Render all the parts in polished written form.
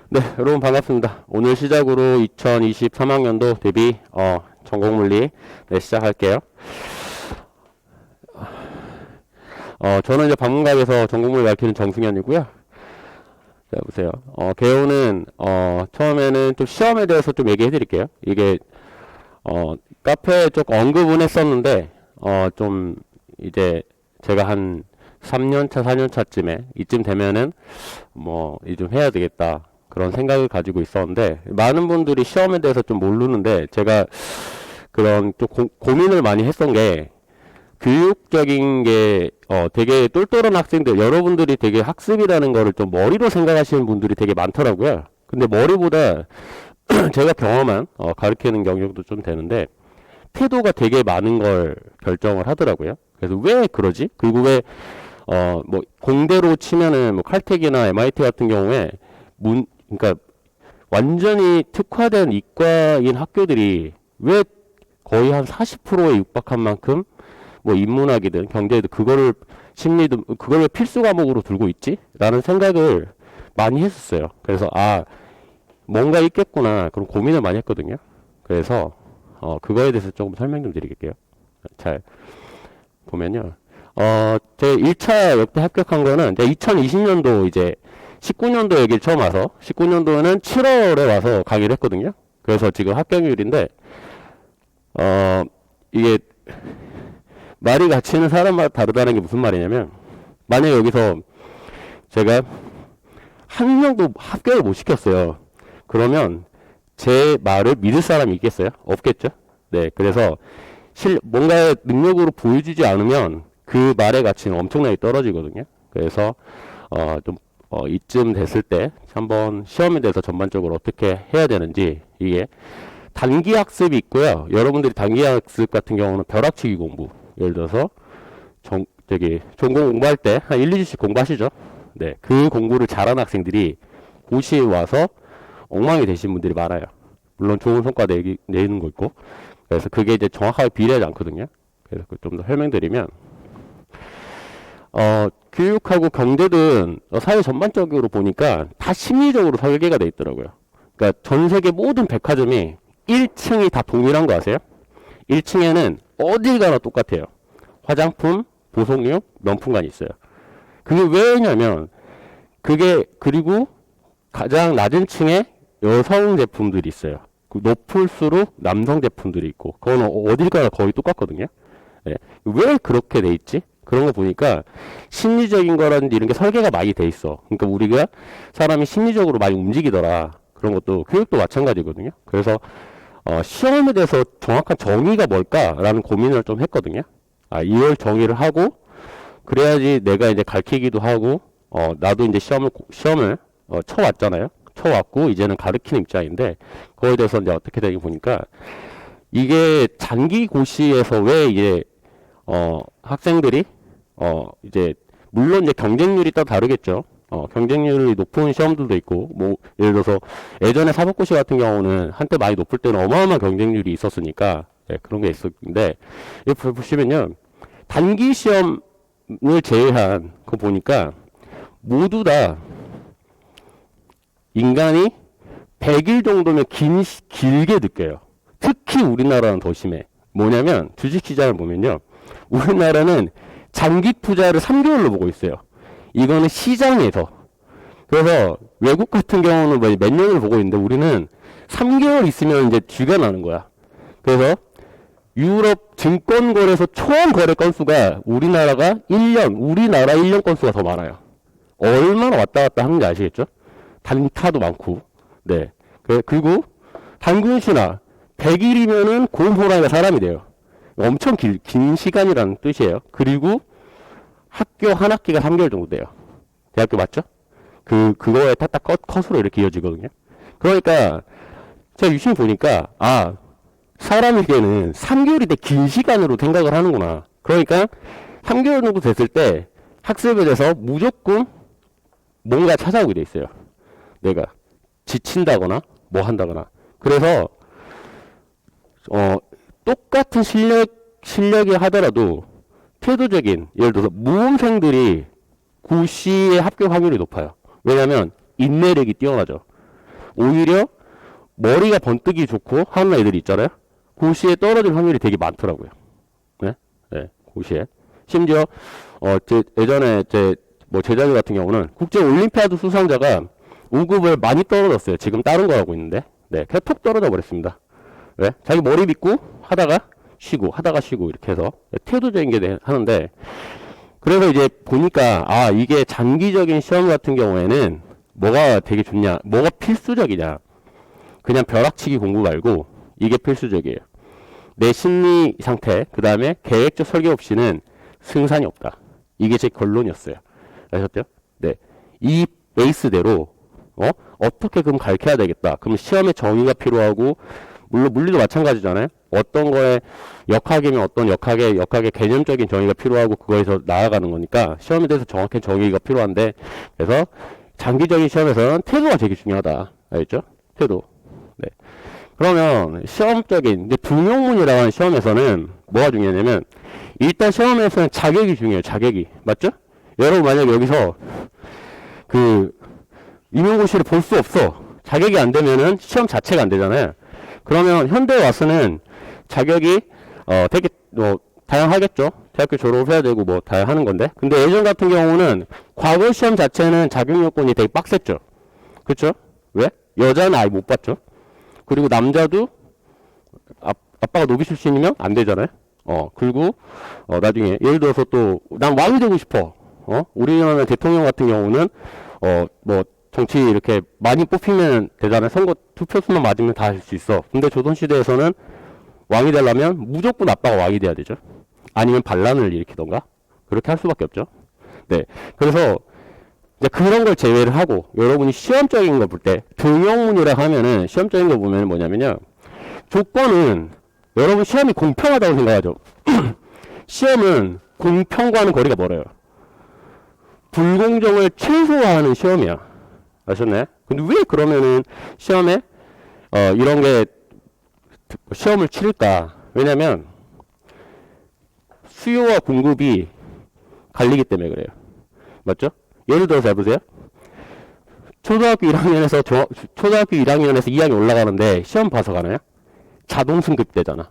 네, 여러분 반갑습니다. 오늘 시작으로 2023학년도 대비 전공물리 시작할게요. 저는 이제 방문각에서 전공물리 가르치는 정승현이고요. 자, 보세요. 개요는 처음에는 좀 시험에 대해서 좀 얘기해 드릴게요. 이게 카페에 좀 언급은 했었는데 좀 이제 제가 한 3년차, 4년차쯤에 이쯤 되면은 뭐 이 좀 해야 되겠다. 그런 생각을 가지고 있었는데 많은 분들이 시험에 대해서 좀 모르는데 제가 그런 좀 고민을 많이 했던 게 교육적인 게 되게 똘똘한 학생들 여러분들이 되게 학습이라는 거를 좀 머리로 생각하시는 분들이 되게 많더라고요. 근데 머리보다 제가 경험한 가르치는 경력도 좀 되는데 태도가 되게 많은 걸 결정을 하더라고요. 그래서 왜 그러지? 그리고 왜 뭐 공대로 치면은 뭐 칼텍이나 MIT 같은 경우에 그러니까 완전히 특화된 이과인 학교들이 왜 거의 한 40%에 육박한 만큼 뭐 인문학이든 경제든 그거를 심리든 그걸 왜 필수 과목으로 들고 있지? 라는 생각을 많이 했었어요. 그래서 뭔가 있겠구나 그런 고민을 많이 했거든요. 그래서 그거에 대해서 조금 설명 좀 드릴게요. 잘 보면요. 제 1차 역대 합격한 거는 2020년도 이제 19년도 얘기를 처음 와서 19년도에는 7월에 와서 강의를 했거든요. 그래서 지금 합격률인데 이게 말이 갇히는 사람마다 다르다는 게 무슨 말이냐면 만약에 여기서 제가 한 명도 합격을 못 시켰어요. 그러면 제 말을 믿을 사람이 있겠어요? 없겠죠? 네, 그래서 뭔가 능력으로 보여주지 않으면 그 말의 가치는 엄청나게 떨어지거든요. 그래서 이쯤 됐을 때 한번 시험에 대해서 전반적으로 어떻게 해야 되는지 이게 단기 학습이 있고요. 여러분들이 단기 학습 같은 경우는 벼락치기 공부. 예를 들어서 전공 공부할 때 한 1, 2주씩 공부하시죠. 네, 그 공부를 잘하는 학생들이 고시에 와서 엉망이 되신 분들이 많아요. 물론 좋은 성과 내는 거 있고. 그래서 그게 이제 정확하게 비례하지 않거든요. 그래서 좀 더 설명드리면 교육하고 경제든 사회 전반적으로 보니까 다 심리적으로 설계가 돼 있더라고요. 그러니까 전 세계 모든 백화점이 1층이 다 동일한 거 아세요? 1층에는 어딜 가나 똑같아요. 화장품, 보석류, 명품관이 있어요. 그게 왜냐면 그리고 가장 낮은 층에 여성 제품들이 있어요. 높을수록 남성 제품들이 있고 그건 어딜 가나 거의 똑같거든요. 네. 왜 그렇게 돼 있지? 그런 거 보니까 심리적인 거라든지 이런 게 설계가 많이 돼 있어. 그러니까 우리가 사람이 심리적으로 많이 움직이더라. 그런 것도 교육도 마찬가지거든요. 그래서 시험에 대해서 정확한 정의가 뭘까라는 고민을 좀 했거든요. 이걸 정의를 하고 그래야지 내가 이제 가르치기도 하고 나도 이제 시험을 쳐왔잖아요. 쳐왔고 이제는 가르치는 입장인데 그거에 대해서 이제 어떻게 되냐 보니까 이게 장기 고시에서 왜 이제 학생들이 이제 물론 이제 경쟁률이 또 다르겠죠. 경쟁률이 높은 시험들도 있고 뭐 예를 들어서 예전에 사법고시 같은 경우는 한때 많이 높을 때는 어마어마한 경쟁률이 있었으니까 네, 그런 게 있었는데 여기 보시면요 단기 시험을 제외한 거 보니까 모두 다 인간이 100일 정도면 길게 느껴요. 특히 우리나라는 더 심해. 뭐냐면 주식시장을 보면요 우리나라는 장기 투자를 3개월로 보고 있어요. 이거는 시장에서. 그래서 외국 같은 경우는 뭐 몇 년을 보고 있는데 우리는 3개월 있으면 이제 쥐가 나는 거야. 그래서 유럽 증권거래소 총 거래 건수가 우리나라 1년 건수가 더 많아요. 얼마나 왔다 갔다 하는지 아시겠죠? 단타도 많고. 네. 그리고 단군신화 100일이면은 곰호랑이가 사람이 돼요. 엄청 긴 시간이라는 뜻이에요. 그리고 학교 한 학기가 3개월 정도 돼요. 대학교 맞죠? 그거에 탁탁 컷으로 이렇게 이어지거든요. 그러니까, 제가 유심히 보니까, 사람에게는 3개월이 되게 긴 시간으로 생각을 하는구나. 그러니까, 3개월 정도 됐을 때, 학습에 대해서 무조건 뭔가 찾아오게 돼 있어요. 내가 지친다거나, 뭐 한다거나. 그래서, 똑같은 실력이 하더라도, 태도적인 예를 들어서 모험생들이 고시의 합격 확률이 높아요. 왜냐하면 인내력이 뛰어나죠. 오히려 머리가 번뜩이 좋고 하는 애들이 있잖아요. 고시에 떨어질 확률이 되게 많더라고요. 네? 네, 고시에. 심지어, 예전에 뭐 제자들 같은 경우는 국제올림피아드 수상자가 5급을 많이 떨어졌어요. 지금 다른 거 하고 있는데. 네, 그냥 톡 떨어져 버렸습니다. 왜? 자기 머리 빗고 하다가 쉬고 이렇게 해서 태도적인 게 하는데, 그래서 이제 보니까 이게 장기적인 시험 같은 경우에는 뭐가 되게 좋냐, 뭐가 필수적이냐, 그냥 벼락치기 공부 말고 이게 필수적이에요. 내 심리 상태, 그 다음에 계획적 설계 없이는 승산이 없다. 이게 제 결론이었어요. 아셨죠? 네, 이 베이스대로 어떻게 그럼 가르쳐야 되겠다. 그럼 시험에 정의가 필요하고, 물론 물리도 마찬가지잖아요. 어떤 거에 역학이면 어떤 역학의 개념적인 정의가 필요하고 그거에서 나아가는 거니까 시험에 대해서 정확한 정의가 필요한데, 그래서 장기적인 시험에서는 태도가 되게 중요하다. 알겠죠? 태도. 네. 그러면 시험적인 이제 등용문이라고 하는 시험에서는 뭐가 중요하냐면, 일단 시험에서는 자격이 중요해요. 자격이. 맞죠? 여러분 만약에 여기서 임용고시를 볼 수 없어. 자격이 안 되면은 시험 자체가 안 되잖아요. 그러면 현대에 와서는 자격이 되게 다양하겠죠. 대학교 졸업을 해야 되고 뭐 다양하는 건데. 근데 예전 같은 경우는 과거 시험 자체는 자격 요건이 되게 빡셌죠. 그렇죠? 왜? 여자는 아예 못 봤죠. 그리고 남자도 아빠가 노비 출신이면 안 되잖아요. 그리고 나중에 예를 들어서 또 난 왕이 되고 싶어. 우리나라 대통령 같은 경우는 뭐 정치 이렇게 많이 뽑히면 되잖아요. 선거 투표수만 맞으면 다 할 수 있어. 근데 조선시대에서는 왕이 되려면 무조건 아빠가 왕이 돼야 되죠. 아니면 반란을 일으키던가 그렇게 할 수밖에 없죠. 네, 그래서 이제 그런 걸 제외를 하고 여러분이 시험적인 거 볼 때 등용문이라 하면은 시험적인 거 보면 뭐냐면요, 조건은 여러분 시험이 공평하다고 생각하죠. 시험은 공평과는 거리가 멀어요. 불공정을 최소화하는 시험이야. 아셨나요? 근데 왜 그러면은 시험에 이런 게 시험을 치를까? 왜냐면 수요와 공급이 갈리기 때문에 그래요. 맞죠? 예를 들어서 해보세요. 초등학교 1학년에서 2학년 올라가는데 시험 봐서 가나요? 자동 승급되잖아.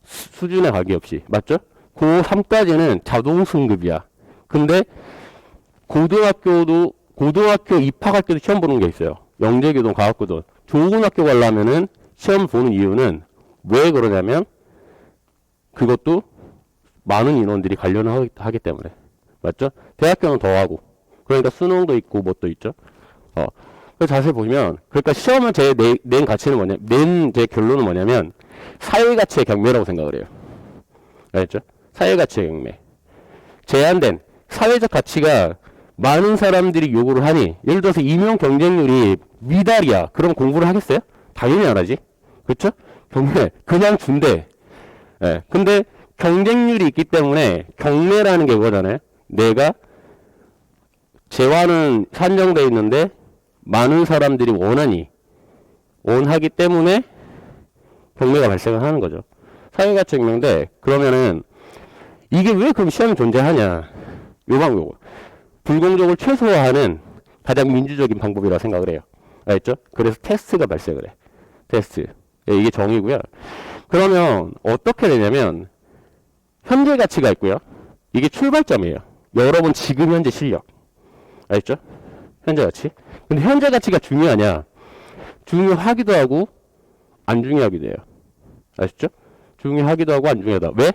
수준에 관계없이. 맞죠? 고3까지는 자동 승급이야. 근데 고등학교 입학할 때도 시험 보는 게 있어요. 영재교동, 과학교동. 좋은 학교 가려면은 시험 보는 이유는 왜 그러냐면 그것도 많은 인원들이 관련을 하기 때문에. 맞죠? 대학교는 더 하고. 그러니까 수능도 있고 뭣도 있죠. 그 자세히 보면, 그러니까 시험은 낸 가치는 제 결론은 뭐냐면 사회가치의 경매라고 생각을 해요. 알겠죠? 사회가치의 경매. 제한된 사회적 가치가 많은 사람들이 요구를 하니, 예를 들어서 임용 경쟁률이 미달이야. 그럼 공부를 하겠어요? 당연히 안 하지. 그렇죠? 경매 그냥 준대. 예. 근데 경쟁률이 있기 때문에 경매라는 게 그거잖아요. 내가 재화는 산정되어 있는데 많은 사람들이 원하기 때문에 경매가 발생을 하는 거죠. 사회가치 경매인데, 그러면은 이게 왜 그럼 시험이 존재하냐? 요거 불공정을 최소화하는 가장 민주적인 방법이라고 생각을 해요. 알겠죠? 그래서 테스트가 발생을 해. 테스트. 예, 이게 정의고요. 그러면 어떻게 되냐면 현재 가치가 있고요. 이게 출발점이에요. 여러분 지금 현재 실력. 알겠죠? 현재 가치. 근데 현재 가치가 중요하냐? 중요하기도 하고 안 중요하기도 해요. 아시죠? 중요하기도 하고 안 중요하다. 왜?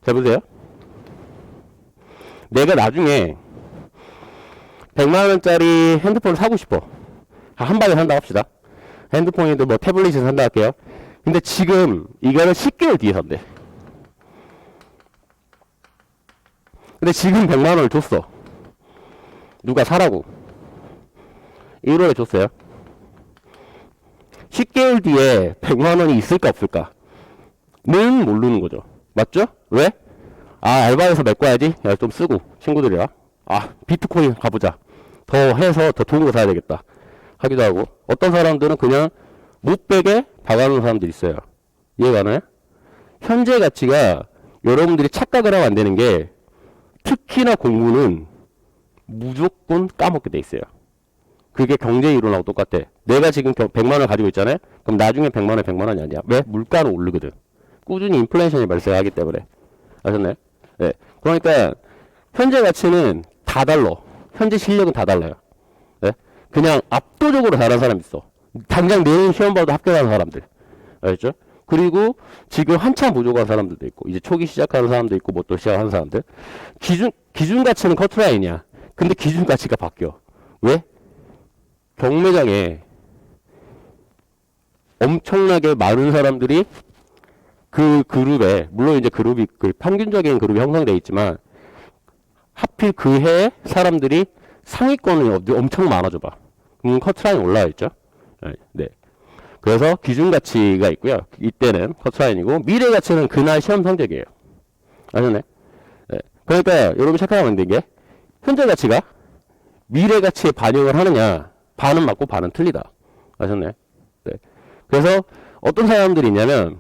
자, 보세요. 내가 나중에 100만원짜리 핸드폰을 사고 싶어. 한 방에 산다고 합시다. 핸드폰이든 뭐 태블릿을 산다 할게요. 근데 지금 이거는 10개월 뒤에 산대. 근데 지금 100만원을 줬어. 누가 사라고 1월에 줬어요. 10개월 뒤에 100만원이 있을까 없을까 는 모르는 거죠. 맞죠? 왜? 알바에서 메꿔야지. 야, 좀 쓰고 친구들이랑 비트코인 가보자. 더 해서 더 좋은 거 사야 되겠다 하기도 하고, 어떤 사람들은 그냥 못백에 박아놓은 사람들이 있어요. 이해가 가나요? 현재 가치가 여러분들이 착각을 하면 안 되는 게, 특히나 공부는 무조건 까먹게 돼 있어요. 그게 경제 이론하고 똑같아. 내가 지금 100만 원 가지고 있잖아요. 그럼 나중에 100만 원, 100만 원이 아니야. 왜? 물가는 오르거든. 꾸준히 인플레이션이 발생하기 때문에. 아셨나요? 네. 그러니까 현재 가치는 다 달라. 현재 실력은 다 달라요. 네? 그냥 압도적으로 잘하는 사람 있어. 당장 내일 시험 봐도 합격하는 사람들. 알겠죠? 그리고 지금 한참 부족한 사람들도 있고, 이제 초기 시작하는 사람도 있고, 뭐 또 시작하는 사람들. 기준 가치는 커트라인이야. 근데 기준 가치가 바뀌어. 왜? 경매장에 엄청나게 많은 사람들이 그 그룹에, 물론 이제 그룹이, 그 평균적인 그룹이 형성되어 있지만, 하필 그 해에 사람들이 상위권이 엄청 많아져 봐. 그럼 커트라인이 올라와 있죠? 네. 그래서 기준 가치가 있고요. 이때는 커트라인이고, 미래 가치는 그날 시험 성적이에요. 아셨네? 네. 그러니까 여러분 체크하면 되는 게, 현재 가치가 미래 가치에 반영을 하느냐, 반은 맞고 반은 틀리다. 아셨네? 네. 그래서 어떤 사람들이 있냐면,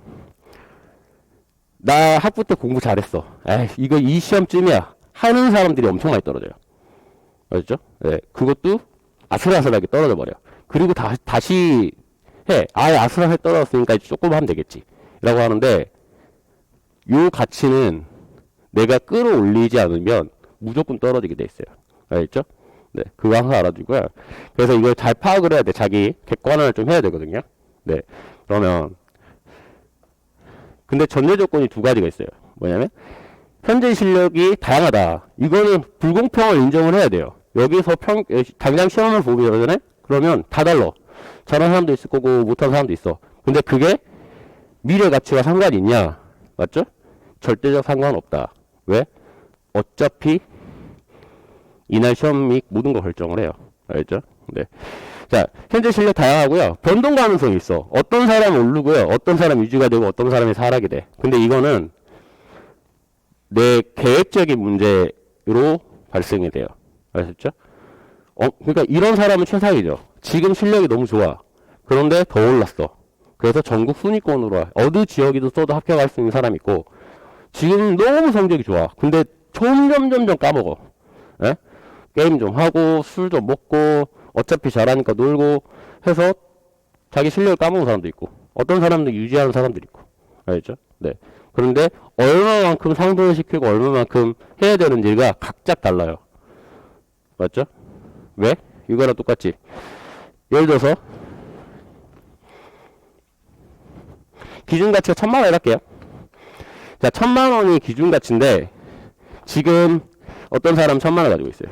나 학부 때 공부 잘했어. 에이, 이거 이 시험쯤이야. 하는 사람들이 엄청 많이 떨어져요. 알죠? 네. 그것도 아슬아슬하게 떨어져 버려. 그리고 다시 해. 아예 아슬아슬하게 떨어졌으니까 조금 하면 되겠지. 라고 하는데, 요 가치는 내가 끌어올리지 않으면 무조건 떨어지게 돼 있어요. 알겠죠? 네. 그거 항상 알아두고요. 그래서 이걸 잘 파악을 해야 돼. 자기 객관화를 좀 해야 되거든요. 네. 그러면, 근데 전제 조건이 두 가지가 있어요. 뭐냐면, 현재 실력이 다양하다. 이거는 불공평을 인정을 해야 돼요. 여기서 당장 시험을 보기 전에, 그러면 다 달라. 잘하는 사람도 있을 거고, 못하는 사람도 있어. 근데 그게 미래 가치와 상관이 있냐? 맞죠? 절대적 상관없다. 왜? 어차피 이날 시험이 모든 걸 결정을 해요. 알겠죠? 네. 자, 현재 실력 다양하고요. 변동 가능성이 있어. 어떤 사람은 오르고요. 어떤 사람이 유지가 되고 어떤 사람이 하락이 돼. 근데 이거는 내 계획적인 문제로 발생이 돼요. 아셨죠? 그러니까 이런 사람은 최상이죠. 지금 실력이 너무 좋아. 그런데 더 올랐어. 그래서 전국 순위권으로 와. 어느 지역에도 써도 합격할 수 있는 사람이 있고, 지금 너무 성적이 좋아. 근데 점점 까먹어. 예? 게임 좀 하고, 술 좀 먹고, 어차피 잘하니까 놀고 해서 자기 실력을 까먹은 사람도 있고, 어떤 사람도 유지하는 사람도 있고. 알겠죠? 네. 그런데 얼마만큼 상승을 시키고 얼마만큼 해야 되는지가 각자 달라요. 맞죠? 왜? 이거랑 똑같지. 예를 들어서 기준가치가 1000만원 할게요. 자, 1000만원이 기준가치인데 지금 어떤 사람은 1000만원 가지고 있어요.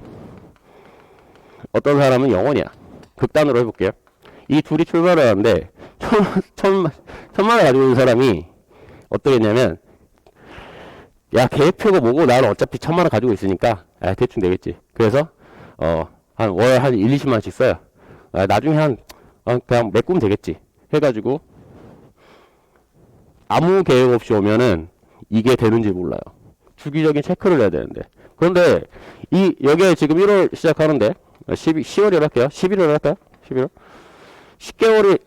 어떤 사람은 0원이야. 극단으로 해볼게요. 이 둘이 출발을 하는데 1000만원 가지고 있는 사람이 어떻게 했냐면, 야, 계획표가 뭐고 나는 어차피 1000만원 가지고 있으니까 대충 되겠지. 그래서 한 월 한 1, 20만원씩 써요. 나중에 그냥 메꾸면 되겠지 해가지고 아무 계획 없이 오면은 이게 되는지 몰라요. 주기적인 체크를 해야 되는데. 그런데 여기에 지금 1월 시작하는데 10월이라 할게요. 11월 할까요? 11월?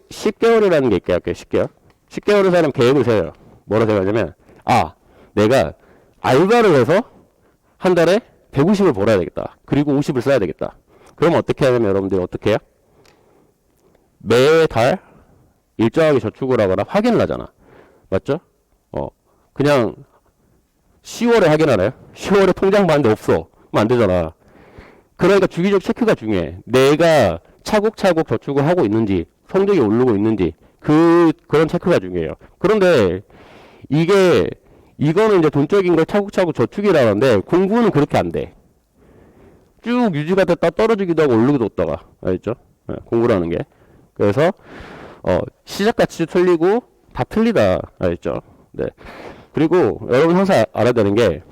10개월이라는 게 있게 할게요. 10개월. 10개월을 사람 계획을 세워요. 뭐라 생각하냐면, 내가 알바를 해서 한 달에 150을 벌어야 되겠다. 그리고 50을 써야 되겠다. 그럼 어떻게 하냐면 여러분들이 어떻게 해요? 매달 일정하게 저축을 하거나 확인을 하잖아. 맞죠? 그냥 10월에 확인하나요? 10월에 통장 봤는데 없어. 그럼 안 되잖아. 그러니까 주기적 체크가 중요해. 내가 차곡차곡 저축을 하고 있는지, 성적이 오르고 있는지, 그런 체크가 중요해요. 그런데 이거는 이제 돈적인 걸 차곡차곡 저축이라는데 공부는 그렇게 안 돼. 쭉 유지가 됐다 떨어지기도 하고 오르기도 했다가. 알겠죠? 네, 공부라는 게. 그래서 시작 가치도 틀리고 다 틀리다. 알겠죠? 네. 그리고 여러분 항상 알아야 되는 게,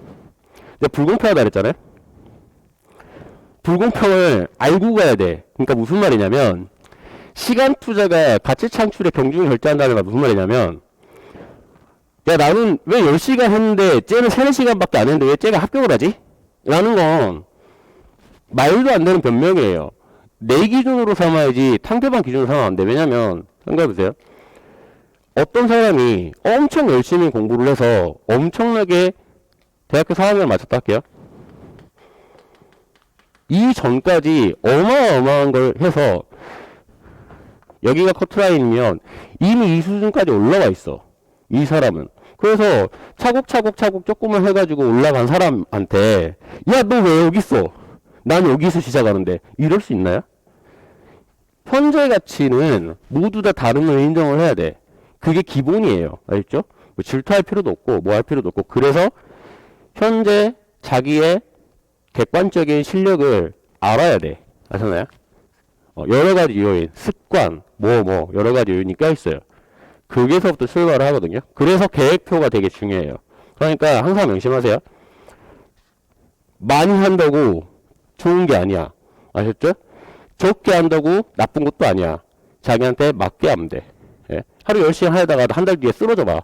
내가 불공평하다 그랬잖아요. 불공평을 알고 가야 돼. 그러니까 무슨 말이냐면, 시간 투자가 가치 창출의 경중을 결정한다는 건 무슨 말이냐면, 야, 나는 왜 10시간 했는데 쟤는 3, 4시간밖에 안 했는데 왜 쟤가 합격을 하지? 라는 건 말도 안 되는 변명이에요. 내 기준으로 삼아야지 상대방 기준으로 삼으면 안 돼. 왜냐면 생각해보세요. 어떤 사람이 엄청 열심히 공부를 해서 엄청나게 대학교 4학년을 마쳤다 할게요. 이 전까지 어마어마한 걸 해서 여기가 커트라인이면 이미 이 수준까지 올라와 있어. 이 사람은. 그래서 차곡차곡 조금만 해가지고 올라간 사람한테 야, 너 왜 여기 있어? 난 여기서 시작하는데 이럴 수 있나요? 현재 가치는 모두 다 다른 걸 인정을 해야 돼. 그게 기본이에요. 알겠죠? 뭐 질투할 필요도 없고 뭐 할 필요도 없고 그래서 현재 자기의 객관적인 실력을 알아야 돼. 아시나요? 여러 가지 요인, 습관, 여러 가지 요인이 껴있어요. 거기서부터 출발을 하거든요. 그래서 계획표가 되게 중요해요. 그러니까 항상 명심하세요. 많이 한다고 좋은 게 아니야. 아셨죠? 적게 한다고 나쁜 것도 아니야. 자기한테 맞게 하면 돼. 예? 하루 열심히 하다가 한 달 뒤에 쓰러져 봐.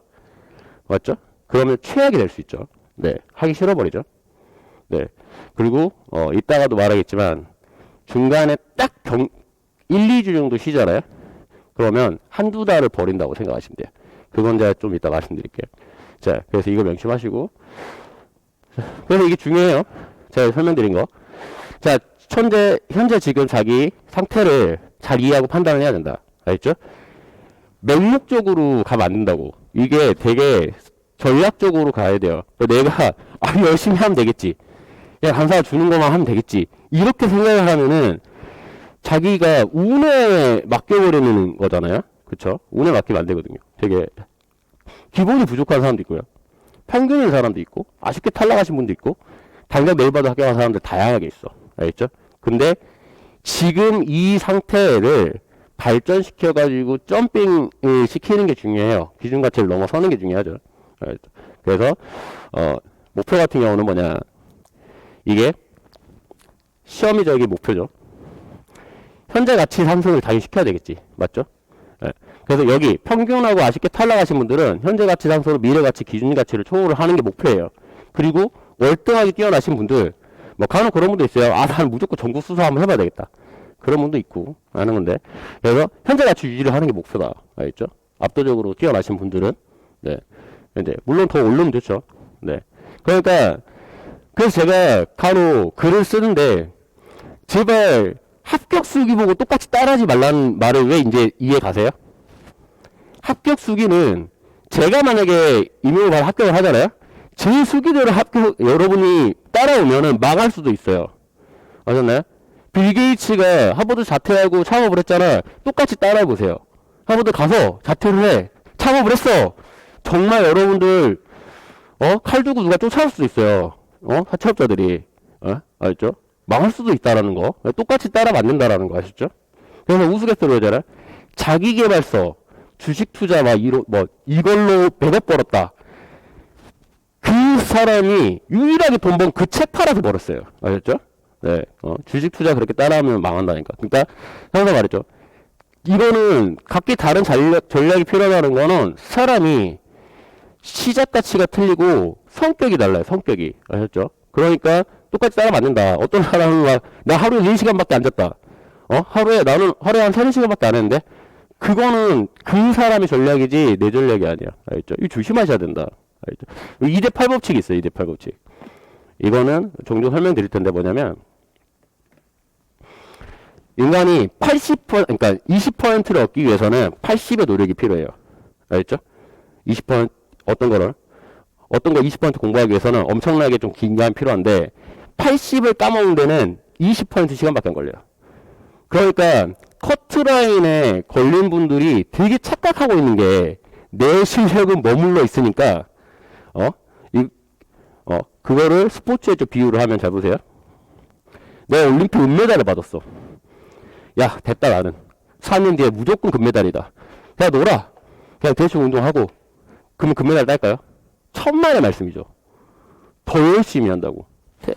맞죠? 그러면 최악이 될 수 있죠. 네. 하기 싫어버리죠. 네. 그리고, 이따가도 말하겠지만, 중간에 딱 1, 2주 정도 쉬잖아요? 그러면 한두 달을 버린다고 생각하시면 돼요. 그건 제가 좀 이따 말씀드릴게요. 자, 그래서 이거 명심하시고. 그래서 이게 중요해요. 제가 설명드린 거. 자, 현재 지금 자기 상태를 잘 이해하고 판단을 해야 된다. 알겠죠? 맹목적으로 가면 안 된다고. 이게 되게 전략적으로 가야 돼요. 내가, 열심히 하면 되겠지. 야, 강사가 주는 것만 하면 되겠지. 이렇게 생각을 하면은 자기가 운에 맡겨버리는 거잖아요. 그쵸? 운에 맡기면 안 되거든요. 되게 기본이 부족한 사람도 있고요. 평균인 사람도 있고, 아쉽게 탈락하신 분도 있고, 당장 내일 봐도 합격한 사람들 다양하게 있어. 알겠죠? 근데 지금 이 상태를 발전시켜가지고 점핑을 시키는 게 중요해요. 기준 가치를 넘어서는 게 중요하죠. 알겠죠? 그래서 목표 같은 경우는 뭐냐, 이게 시험의적인 목표죠. 현재 가치 상승을 당연히 시켜야 되겠지. 맞죠? 네. 그래서 여기 평균하고 아쉽게 탈락하신 분들은 현재 가치 상승으로 미래 가치, 기준 가치를 초월을 하는 게 목표예요. 그리고 월등하게 뛰어나신 분들, 간혹 그런 분도 있어요. 난 무조건 전국 수사 한번 해봐야 되겠다. 그런 분도 있고 하는 건데, 그래서 현재 가치 유지를 하는 게 목표다. 알겠죠? 압도적으로 뛰어나신 분들은, 네. 근데 물론 더 올리면 좋죠. 네. 그러니까 그래서 제가 간혹 글을 쓰는데 제발 합격 수기 보고 똑같이 따라하지 말라는 말을 왜 이제 이해 가세요? 합격 수기는 제가 만약에 임용을 합격을 하잖아요. 제 수기대로 여러분이 따라오면은 망할 수도 있어요. 아셨나요? 빌 게이츠가 하버드 자퇴하고 창업을 했잖아. 똑같이 따라해보세요. 하버드 가서 자퇴를 해. 창업을 했어. 정말 여러분들, 칼 두고 누가 쫓아올 수도 있어요. 사채업자들이. 알죠? 망할 수도 있다라는 거. 똑같이 따라 맞는다라는 거 아시죠? 그래서 우스갯소리로 하잖아요. 자기계발서, 주식 투자 이걸로 100억 벌었다. 그 사람이 유일하게 돈 번 그 책 팔아서 벌었어요. 아셨죠? 네. 주식 투자 그렇게 따라하면 망한다니까. 그러니까 항상 말했죠. 이거는 각기 다른 전략이 필요하다는 거는 사람이 시작 가치가 틀리고 성격이 달라요. 성격이. 아셨죠? 그러니까 똑같이 따라 맞는다. 어떤 사람은 나 하루에 4시간밖에 안 잤다. 나는 하루에 한 3-4시간밖에 안 했는데 그거는 그 사람의 전략이지 내 전략이 아니야. 알겠죠? 이거 조심하셔야 된다. 알겠죠? 2대8 법칙이 있어요. 2대8 법칙. 이거는 종종 설명드릴 텐데 뭐냐면 인간이 그러니까 20%를 얻기 위해서는 80의 노력이 필요해요. 알겠죠? 20% 어떤 거 20% 공부하기 위해서는 엄청나게 좀 긴 기간이 필요한데 80을 까먹는 데는 20% 시간밖에 안 걸려요. 그러니까 커트라인에 걸린 분들이 되게 착각하고 있는 게 내 실력은 머물러 있으니까 그거를 스포츠에 좀 비유를 하면 잘 보세요. 내가 올림픽 은메달을 받았어. 야, 됐다 나는. 4년 뒤에 무조건 금메달이다. 그냥 놀아. 그냥 대충 운동하고. 그러면 금메달 딸까요? 천만의 말씀이죠. 더 열심히 한다고.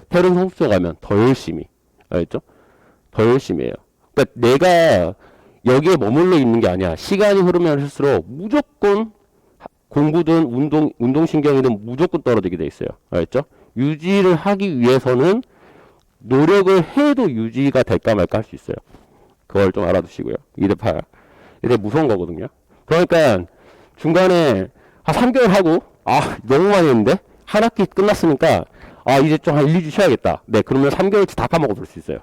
다른 선수에 가면 더 열심히. 알겠죠? 더 열심히 해요. 그러니까 내가 여기에 머물러 있는 게 아니야. 시간이 흐르면 할수록 무조건 공부든 운동신경이든 무조건 떨어지게 돼 있어요. 알겠죠? 유지를 하기 위해서는 노력을 해도 유지가 될까 말까 할 수 있어요. 그걸 좀 알아두시고요. 2대8. 이게 무서운 거거든요. 그러니까 중간에 한 3개월 하고 너무 많이 했는데 한 학기 끝났으니까 아, 이제 좀 한 1, 2주 쉬어야겠다. 네, 그러면 3개월치 다 까먹어 볼 수 있어요.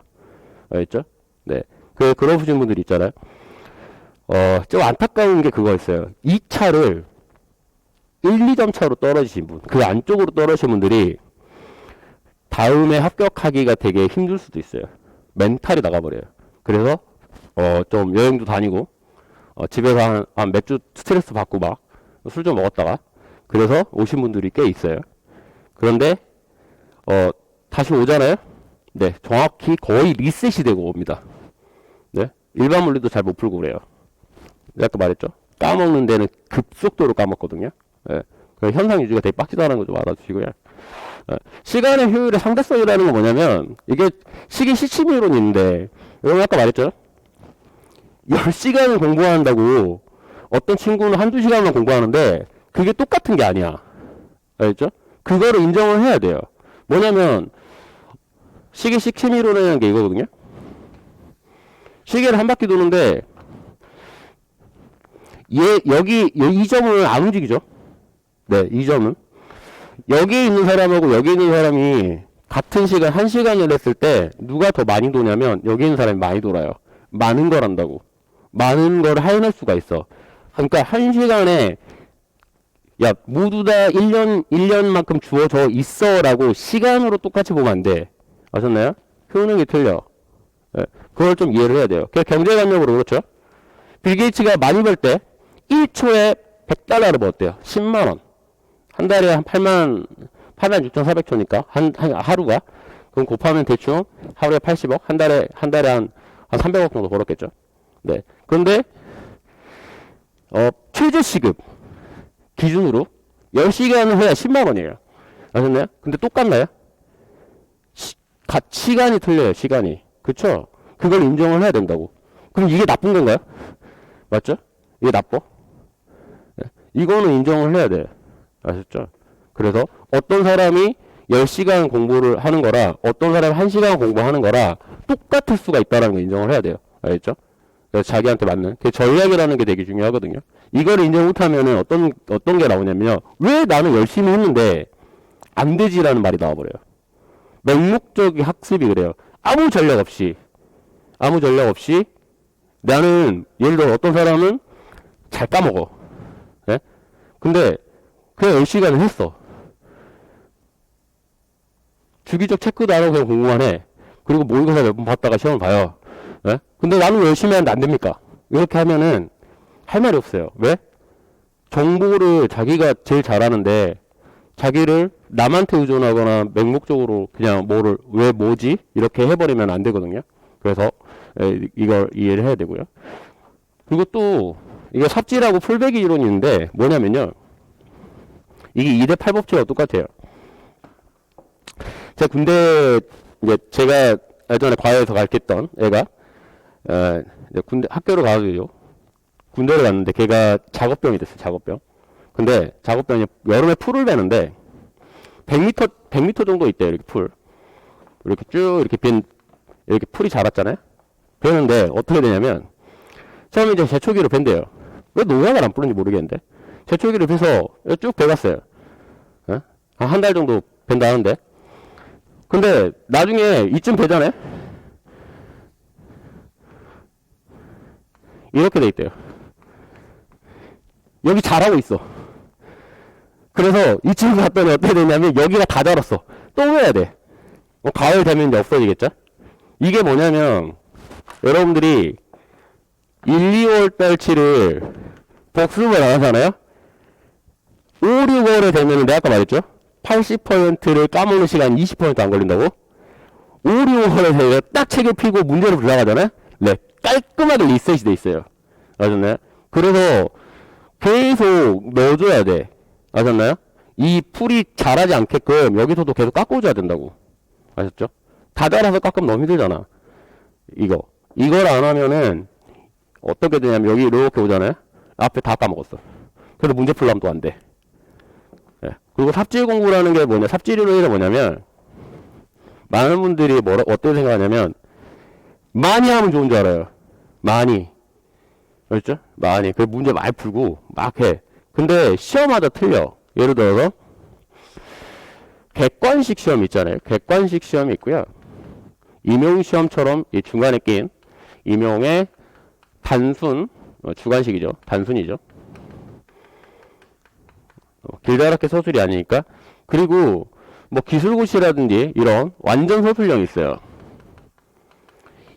알겠죠? 네. 그러신 분들 있잖아요. 좀 안타까운 게 그거였어요. 2차를 1, 2점 차로 떨어지신 분, 그 안쪽으로 떨어지신 분들이 다음에 합격하기가 되게 힘들 수도 있어요. 멘탈이 나가버려요. 그래서, 좀 여행도 다니고, 집에서 한 몇 주 스트레스 받고 막, 술 좀 먹었다가, 그래서 오신 분들이 꽤 있어요. 그런데, 다시 오잖아요? 네, 정확히 거의 리셋이 되고 옵니다. 네? 일반 물리도 잘 못 풀고 그래요. 아까 말했죠? 까먹는 데는 급속도로 까먹거든요. 예. 그 현상 유지가 되게 빡치다는 거 좀 알아주시고요. 예. 시간의 효율의 상대성이라는 건 뭐냐면, 이게 시기 시침 이론이 있는데, 여러분 아까 말했죠? 10시간을 공부한다고 어떤 친구는 한두 시간만 공부하는데, 그게 똑같은 게 아니야. 알겠죠? 그거를 인정을 해야 돼요. 뭐냐면, 시계 시침 이론이라는 게 이거거든요. 시계를 한 바퀴 도는데, 여기, 이 점은 안 움직이죠? 네, 이 점은. 여기 있는 사람하고 여기 있는 사람이 같은 시간, 1시간을 했을 때, 누가 더 많이 도냐면, 여기 있는 사람이 많이 돌아요. 많은 걸 한다고. 많은 걸 해낼 수가 있어. 그러니까, 1시간에, 야, 모두 다 1년만큼 주어져 있어. 라고 시간으로 똑같이 보면 안 돼. 아셨나요? 효능이 틀려. 네, 그걸 좀 이해를 해야 돼요. 경제관념으로 그렇죠? 빌 게이츠가 많이 벌 때, 1초에 100달러를 벌었대요. 10만원. 한 달에 한 86,400초니까, 하루가. 그럼 곱하면 대충 하루에 80억, 한 달에 한 300억 정도 벌었겠죠. 네. 그런데, 최저시급 기준으로 10시간을 해야 10만원이에요. 아셨나요? 근데 똑같나요? 시간이 틀려요, 시간이. 그쵸? 그걸 인정을 해야 된다고. 그럼 이게 나쁜 건가요? 맞죠? 이게 나빠? 네. 이거는 인정을 해야 돼. 아셨죠? 그래서 어떤 사람이 10시간 공부를 하는 거라 어떤 사람이 1시간 공부하는 거라 똑같을 수가 있다는 걸 인정을 해야 돼요. 알겠죠? 그래서 자기한테 맞는 그 전략이라는 게 되게 중요하거든요. 이걸 인정 못하면은 어떤 게 나오냐면요. 왜 나는 열심히 했는데 안 되지라는 말이 나와버려요. 맹목적인 학습이 그래요. 아무 전략 없이 나는 예를 들어 어떤 사람은 잘 까먹어. 예? 근데 그냥 10시간을 했어. 주기적 체크도 안 하고 그냥 공부만 해. 그리고 모의고사 몇 번 봤다가 시험을 봐요. 예? 근데 나는 열심히 하는데 안 됩니까? 이렇게 하면은 할 말이 없어요. 왜? 정보를 자기가 제일 잘하는데 자기를 남한테 의존하거나 맹목적으로 그냥 왜 뭐지? 이렇게 해버리면 안 되거든요. 그래서 이걸 이해를 해야 되고요. 그리고 또 이게 삽질하고 풀베기 이론이 있는데 뭐냐면요. 이게 2대 8법칙하고 똑같아요. 제가 군대 이제 제가 예전에 과외에서 가르쳤던 애가 이제 학교를 가가지고 군대를 갔는데 걔가 작업병이 됐어요. 작업병. 근데 작업병이 여름에 풀을 베는데 100m 정도 있대요. 이렇게 풀. 이렇게 쭉 이렇게 풀이 자랐잖아요. 베는데 어떻게 되냐면 처음에 이제 제초기로 벤대요. 왜 농약을 안 뿌는지 모르겠는데 제초기를 베서 쭉 베갔어요. 한 달 정도 벤다 하는데 근데 나중에 이쯤 베잖아요. 이렇게 돼 있대요. 여기 자라고 있어. 그래서 이쯤 갔더니 어떻게 되냐면 여기가 다 자랐어. 또 해야 돼. 가을 되면 이제 없어지겠죠? 이게 뭐냐면 여러분들이 1, 2월 달치를 복습을 안 하잖아요? 5, 6월에 되면 내가 아까 말했죠? 80%를 까먹는 시간 20%안 걸린다고? 5, 6월에 되면 딱 책을 피고 문제를 들어가잖아요? 네. 깔끔하게 리셋이 돼 있어요. 아셨나요? 그래서 계속 넣어줘야 돼. 아셨나요? 이 풀이 자라지 않게끔 여기서도 계속 깎아줘야 된다고. 아셨죠? 다 자라서 깎으면 너무 힘들잖아. 이걸 안 하면은 어떻게 되냐면 여기 이렇게 오잖아요? 앞에 다 까먹었어. 그래서 문제 풀려면 또 안 돼. 네. 그리고 삽질 공부라는 게 뭐냐? 삽질 이론이 뭐냐면 많은 분들이 어떻게 생각하냐면 많이 하면 좋은 줄 알아요. 많이. 그렇죠? 많이. 그 문제 많이 풀고 막 해. 근데 시험마다 틀려. 예를 들어서 객관식 시험 있잖아요. 객관식 시험이 있고요. 임용 시험처럼 이 중간에 낀 임용의 단순 주관식이죠. 단순이죠. 길다랗게 서술이 아니니까. 그리고 뭐 기술고시라든지 이런 완전 서술형이 있어요.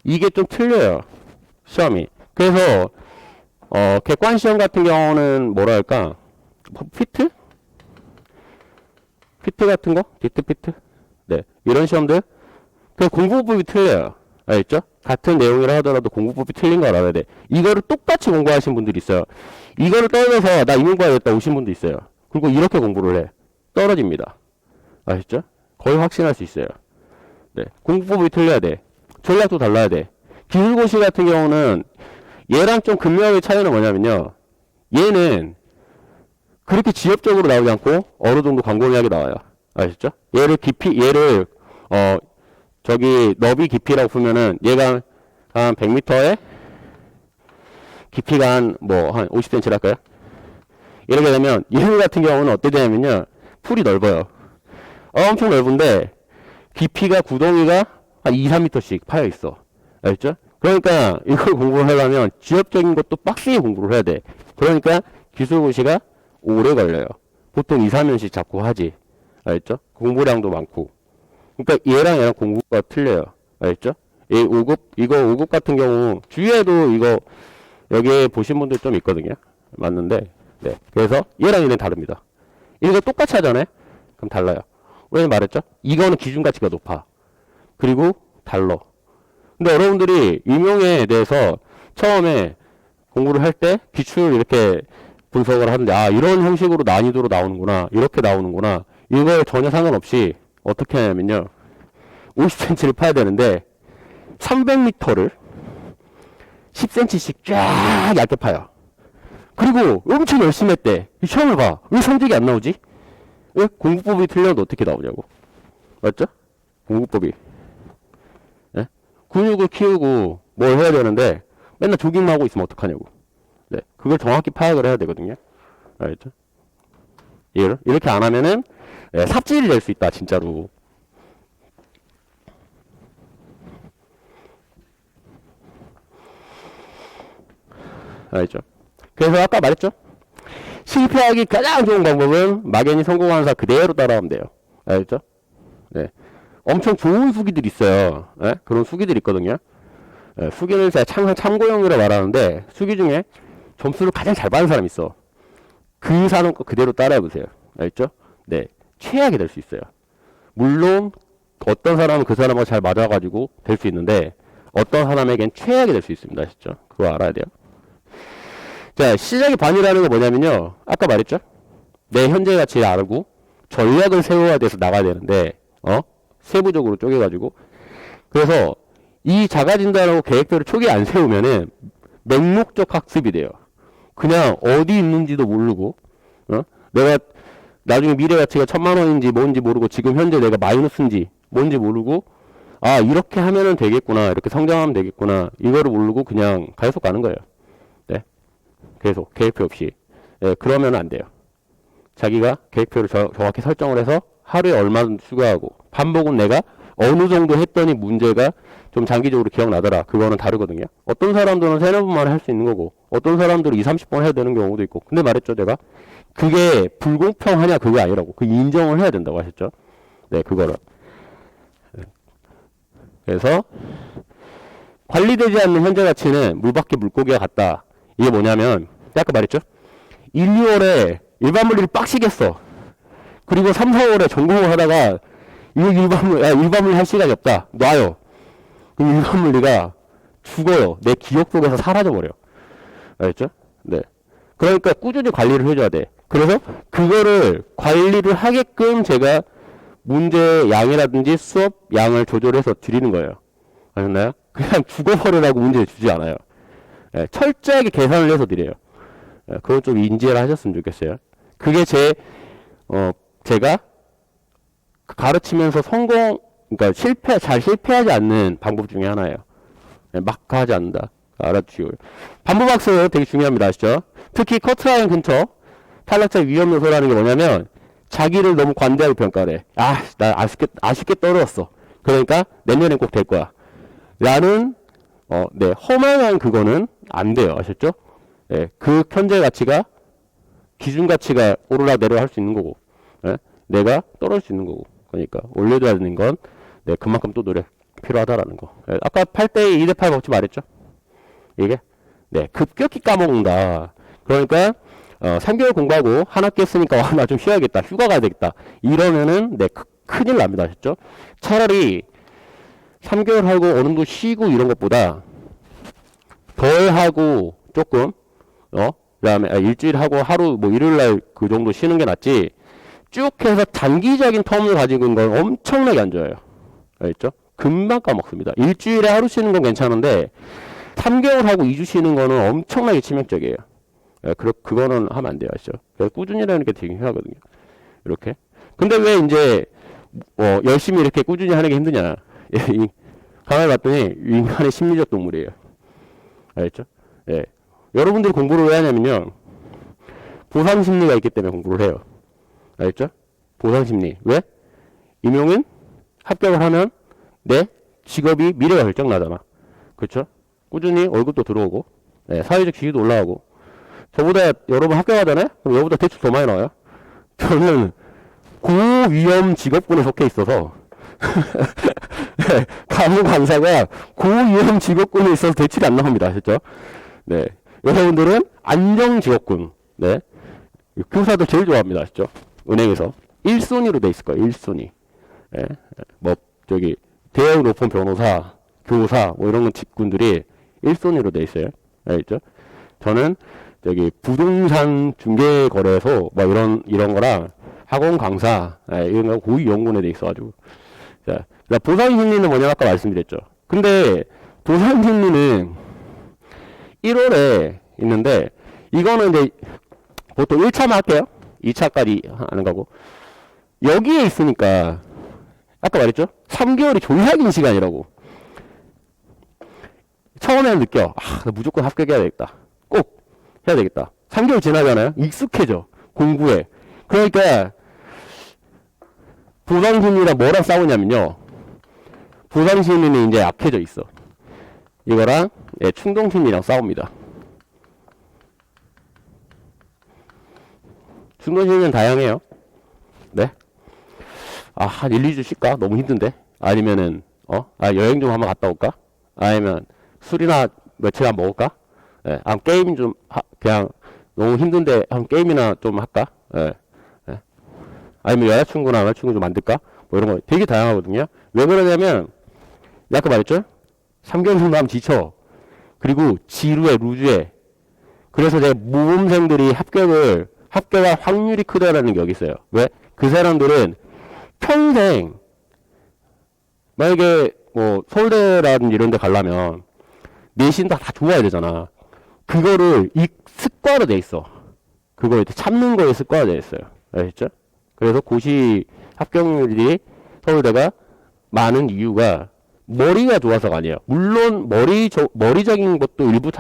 이게 좀 틀려요. 시험이. 그래서 객관 시험 같은 경우는 뭐랄까 피트? 피트 같은 거? 디트 피트? 네. 이런 시험들 그 공부법이 틀려요. 알겠죠? 같은 내용이라 하더라도 공부법이 틀린 걸 알아야 돼. 이거를 똑같이 공부하신 분들이 있어요. 이거를 떨어져서 나 인문과야겠다 오신 분도 있어요. 그리고 이렇게 공부를 해. 떨어집니다. 아시죠? 거의 확신할 수 있어요. 네. 공부법이 틀려야 돼. 전략도 달라야 돼. 기술고시 같은 경우는 얘랑 좀 근묘하게 차이는 뭐냐면요. 얘는 그렇게 지엽적으로 나오지 않고 어느 정도 광범위하게 나와요. 아시죠? 얘를 저기 너비 깊이라고 보면은 얘가 한 100m에 깊이가 한 50cm 할까요? 이렇게 되면 얘 같은 경우는 어떻게 되냐면요. 풀이 넓어요. 엄청 넓은데 깊이가 구덩이가 한 2, 3m씩 파여 있어. 알겠죠? 그러니까 이걸 공부를 하려면 지엽적인 것도 빡세게 공부를 해야 돼. 그러니까 기술고시가 오래 걸려요. 보통 2, 3년씩 자꾸 하지. 알겠죠? 공부량도 많고. 그러니까 얘랑 공부가 틀려요. 알겠죠? 이 5급, 이거 5급 같은 경우 주위에도 이거 여기 보신 분들 좀 있거든요. 맞는데 네. 그래서 얘랑 얘는 다릅니다. 이거 똑같이 하잖아요. 그럼 달라요. 왜 말했죠? 이거는 기준가치가 높아. 그리고 달라. 근데 여러분들이 임용에 대해서 처음에 공부를 할 때 기출 이렇게 분석을 하는데 아 이런 형식으로 난이도로 나오는구나. 이렇게 나오는구나. 이걸 전혀 상관없이 어떻게 하냐면요. 50cm를 파야 되는데 300m를 10cm씩 쫙 얇게 파요. 그리고 엄청 열심히 했대. 이 시험을 봐. 왜 성적이 안 나오지? 왜? 공부법이 틀려도 어떻게 나오냐고. 맞죠? 공부법이. 네? 근육을 키우고 뭘 해야 되는데 맨날 조깅만 하고 있으면 어떡하냐고. 네. 그걸 정확히 파악을 해야 되거든요. 알겠죠? 이렇게 안 하면은 네, 삽질이 될 수 있다. 진짜로. 알겠죠? 그래서 아까 말했죠? 실패하기 가장 좋은 방법은 막연히 성공하는 사 그대로 따라하면 돼요. 알겠죠? 네. 엄청 좋은 수기들이 있어요. 네? 그런 수기들이 있거든요. 네, 수기는 제가 참고용으로 말하는데 수기 중에 점수를 가장 잘 받는 사람이 있어. 그 사람 거 그대로 따라해보세요. 알겠죠? 네. 최악이 될 수 있어요. 물론 어떤 사람은 그 사람하고 잘 맞아가지고 될 수 있는데 어떤 사람에겐 최악이 될 수 있습니다. 아시죠? 그거 알아야 돼요. 자, 시작의 반이라는 게 뭐냐면요. 아까 말했죠? 내 현재 가치를 알고 전략을 세워야 돼서 나가야 되는데, 세부적으로 쪼개가지고. 그래서 이 자가진단하고 계획표를 초기에 안 세우면은 맹목적 학습이 돼요. 그냥 어디 있는지도 모르고, 내가 나중에 미래 가치가 1000만 원인지 뭔지 모르고 지금 현재 내가 마이너스인지 뭔지 모르고, 아, 이렇게 하면은 되겠구나. 이렇게 성장하면 되겠구나. 이거를 모르고 그냥 계속 가는 거예요. 계속 계획표 없이. 예, 그러면 안 돼요. 자기가 계획표를 정확히 설정을 해서 하루에 얼마든 추가하고 반복은 내가 어느 정도 했더니 문제가 좀 장기적으로 기억나더라. 그거는 다르거든요. 어떤 사람들은 3-4번 만에 할 수 있는 거고 어떤 사람들은 20-30번 해야 되는 경우도 있고. 근데 말했죠 내가 그게 불공평하냐 그거 아니라고. 그 인정을 해야 된다고 하셨죠. 네, 그거를. 그래서 관리되지 않는 현재 가치는 물밖에 물고기와 같다. 이게 뭐냐면 아까 말했죠? 1, 2월에 일반물리를 빡시겠어. 그리고 3, 4월에 전공을 하다가 이거 일반물리 할 시간이 없다. 놔요. 그럼 일반물리가 죽어요. 내 기억 속에서 사라져버려. 알겠죠? 네. 그러니까 꾸준히 관리를 해줘야 돼. 그래서 그거를 관리를 하게끔 제가 문제 양이라든지 수업 양을 조절해서 드리는 거예요. 아셨나요? 그냥 죽어버리라고 문제를 주지 않아요. 예, 철저하게 계산을 해서 드려요. 예, 그건 좀 인지를 하셨으면 좋겠어요. 그게 제가 가르치면서 그러니까 잘 실패하지 않는 방법 중에 하나예요. 예, 막 하지 않는다. 알아주시고요. 반복학습 되게 중요합니다. 아시죠? 특히 커트라인 근처 탈락자 위험 요소라는 게 뭐냐면 자기를 너무 관대하게 평가를 해. 아, 나 아쉽게 떨어졌어. 그러니까 내년엔 꼭 될 거야. 라는, 네, 허망한 그거는 안 돼요. 아셨죠? 예, 그 현재 가치가, 기준 가치가 오르락내리락 할 수 있는 거고, 예, 내가 떨어질 수 있는 거고. 그러니까, 올려줘야 되는 건, 네, 그만큼 또 노력 필요하다라는 거. 예, 아까 8대2, 2대8 법칙 말했죠? 이게, 네, 급격히 까먹는다. 그러니까, 3개월 공부하고 한 학기 했으니까 나 좀 쉬어야겠다. 휴가 가야 되겠다. 이러면은, 네, 큰일 납니다. 아셨죠? 차라리 3개월 하고 어느 정도 쉬고 이런 것보다 덜 하고 조금, 그 다음에 일주일 하고 하루, 뭐 일요일 날 그 정도 쉬는 게 낫지. 쭉 해서 단기적인 텀을 가지고 있는 건 엄청나게 안 좋아요. 알겠죠? 금방 까먹습니다. 일주일에 하루 쉬는 건 괜찮은데, 3개월 하고 2주 쉬는 거는 엄청나게 치명적이에요. 예, 그거는 하면 안 돼요. 아시죠? 그래서 꾸준히라는 게 되게 중요하거든요. 이렇게. 근데 왜 이제, 열심히 이렇게 꾸준히 하는 게 힘드냐. 가만히 봤더니, 인간의 심리적 동물이에요. 알겠죠? 예. 여러분들이 공부를 왜 하냐면요. 보상 심리가 있기 때문에 공부를 해요. 알겠죠? 보상 심리. 왜? 임용은 합격을 하면 내 직업이 미래가 결정나잖아. 그렇죠? 꾸준히 월급도 들어오고, 예, 사회적 지위도 올라가고, 저보다 여러분 합격하잖아요? 그럼 여보다 대출 더 많이 나와요? 저는 고위험 직업군에 속해 있어서, 네, 간호 강사가 고위험 직업군에 있어서 대출이 안 나옵니다. 아셨죠? 네. 여러분들은 안정 직업군. 네. 교사도 제일 좋아합니다. 아시죠? 은행에서. 1순위로 돼 있을 거예요. 1순위. 예. 뭐, 대형 높은 변호사, 교사, 뭐 이런 직군들이 1순위로 돼 있어요. 알겠죠? 저는, 부동산 중개거래소, 뭐 이런 거랑 학원 강사, 이런 거 고위 연구원에 돼 있어가지고. 자, 보상 심리는 뭐냐 아까 말씀드렸죠. 근데, 보상 심리는 1월에 있는데, 이거는 이제, 보통 1차만 할게요. 2차까지 하는 거고. 여기에 있으니까, 아까 말했죠? 3개월이 졸라 긴 시간이라고. 처음에는 느껴. 나 무조건 합격해야 되겠다. 꼭 해야 되겠다. 3개월 지나잖아요? 익숙해져. 공부에. 그러니까, 보상심리랑 뭐랑 싸우냐면요. 보상심리는 이제 약해져 있어. 이거랑, 예, 충동심리랑 싸웁니다. 충동심리는 다양해요. 네? 한 1, 2주 쉴까? 너무 힘든데? 아니면은, 여행 좀 한번 갔다 올까? 아니면, 술이나 며칠 안 먹을까? 예, 게임 좀, 그냥, 너무 힘든데, 게임이나 좀 할까? 예, 예. 아니면 여자친구나 남자친구 좀 만들까? 뭐 이런 거 되게 다양하거든요. 왜 그러냐면, 아까 말했죠? 3개월 정도 하면 지쳐. 그리고 지루해, 루즈해. 그래서 내 모범생들이 합격할 확률이 크다라는 게 여기 있어요. 왜? 그 사람들은 평생, 만약에 뭐 서울대라든지 이런 데 가려면 내신 다 좋아야 되잖아. 그거를 습관화 돼 있어. 그거 이제 참는 거에 습관화 돼 있어요. 아시죠? 그래서 고시 합격률이 서울대가 많은 이유가 머리가 좋아서가 아니에요. 물론 머리적인 것도 일부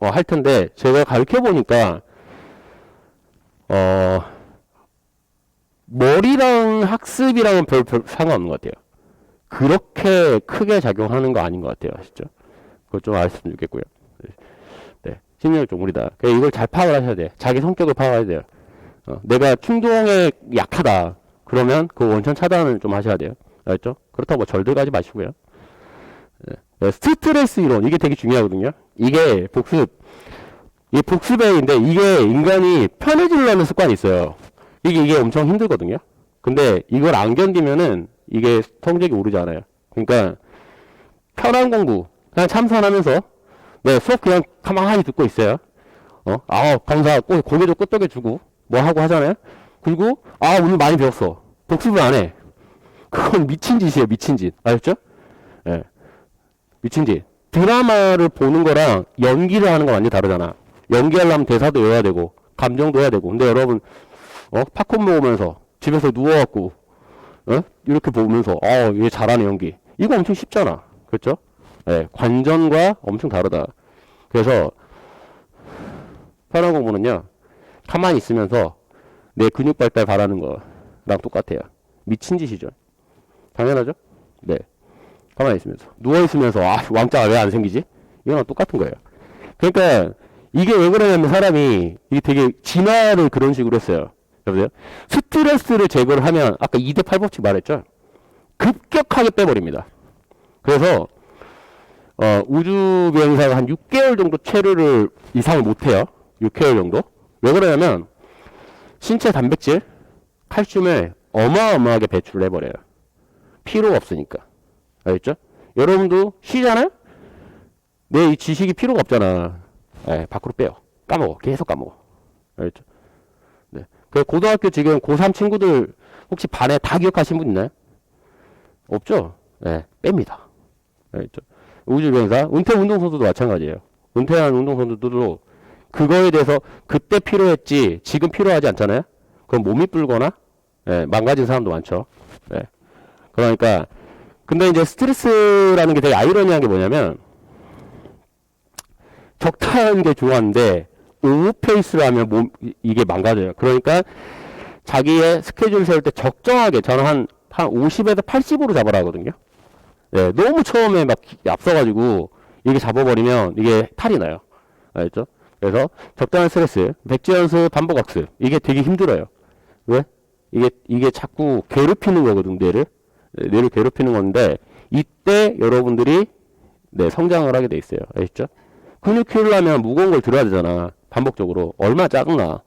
할 텐데 제가 가르쳐 보니까 머리랑 학습이랑은 별 상관없는 것 같아요. 그렇게 크게 작용하는 거 아닌 것 같아요. 아시죠? 그거 좀 아셨으면 좋겠고요. 네. 심리적 동물이다. 그러니까 이걸 잘 파악을 하셔야 돼요. 자기 성격을 파악해야 돼요. 내가 충동에 약하다. 그러면 그 원천 차단을 좀 하셔야 돼요. 알죠? 그렇다고 뭐 절들 가지 마시고요. 네. 스트레스 이론. 이게 되게 중요하거든요. 이게 복습인데 이게 인간이 편해지려는 습관이 있어요. 이게 엄청 힘들거든요. 근데 이걸 안 견디면은 이게 성적이 오르지 않아요. 그러니까 편한 공부 그냥 참선하면서 네, 수업 그냥 가만히 듣고 있어요. 강사 고개 좀 끄덕여주고 뭐 하고 하잖아요. 그리고 오늘 많이 배웠어. 복습을 안 해. 그건 미친 짓이에요. 미친 짓. 아셨죠? 예. 네. 미친 짓. 드라마를 보는 거랑 연기를 하는 건 완전히 다르잖아. 연기하려면 대사도 외워야 되고 감정도 해야 되고. 근데 여러분 팝콘 먹으면서 집에서 누워갖고 이렇게 보면서 얘 잘하네 연기. 이거 엄청 쉽잖아. 그렇죠? 네, 관전과 엄청 다르다. 그래서 편한 공부는요. 가만히 있으면서 내 근육 발달 바라는 거. 똑같아요. 미친 짓이죠. 당연하죠? 네. 가만히 있으면서. 누워있으면서, 왕자가 왜 안 생기지? 이거랑 똑같은 거예요. 그러니까, 이게 왜 그러냐면 사람이, 이게 되게 진화를 그런 식으로 했어요. 여보세요? 스트레스를 제거를 하면, 아까 2대 8법칙 말했죠? 급격하게 빼버립니다. 그래서, 우주 비행사가 한 6개월 정도 체류를 이상을 못해요. 6개월 정도. 왜 그러냐면, 신체 단백질, 칼슘을 어마어마하게 배출을 해버려요. 필요가 없으니까. 알겠죠? 여러분도 쉬잖아요? 내 이 지식이 필요가 없잖아. 밖으로 빼요. 까먹어. 계속 까먹어. 알겠죠? 네. 그 고등학교 지금 고3 친구들 혹시 반에 다 기억하신 분 있나요? 없죠? 네. 뺍니다. 알겠죠? 우주비행사, 은퇴 운동선수도 마찬가지예요. 은퇴한 운동선수들도 그거에 대해서 그때 필요했지 지금 필요하지 않잖아요? 그럼 몸이 불거나 망가진 사람도 많죠. 그러니까 근데 이제 스트레스라는 게 되게 아이러니한 게 뭐냐면 적당한 게 좋았는데 오버페이스를 하면 이게 망가져요. 그러니까 자기의 스케줄 세울 때 적정하게 저는 한 50에서 80으로 잡아라 하거든요. 너무 처음에 막 앞서가지고 이게 잡아버리면 이게 탈이 나요. 알겠죠? 그래서 적당한 스트레스, 백지 연습, 반복 학습 이게 되게 힘들어요. 왜? 이게 자꾸 괴롭히는 거거든, 뇌를 괴롭히는 건데 이때 여러분들이 성장을 하게 돼 있어요. 알겠죠? 근육 키우려면 무거운 걸 들어야 되잖아. 반복적으로. 얼마나 짜증나.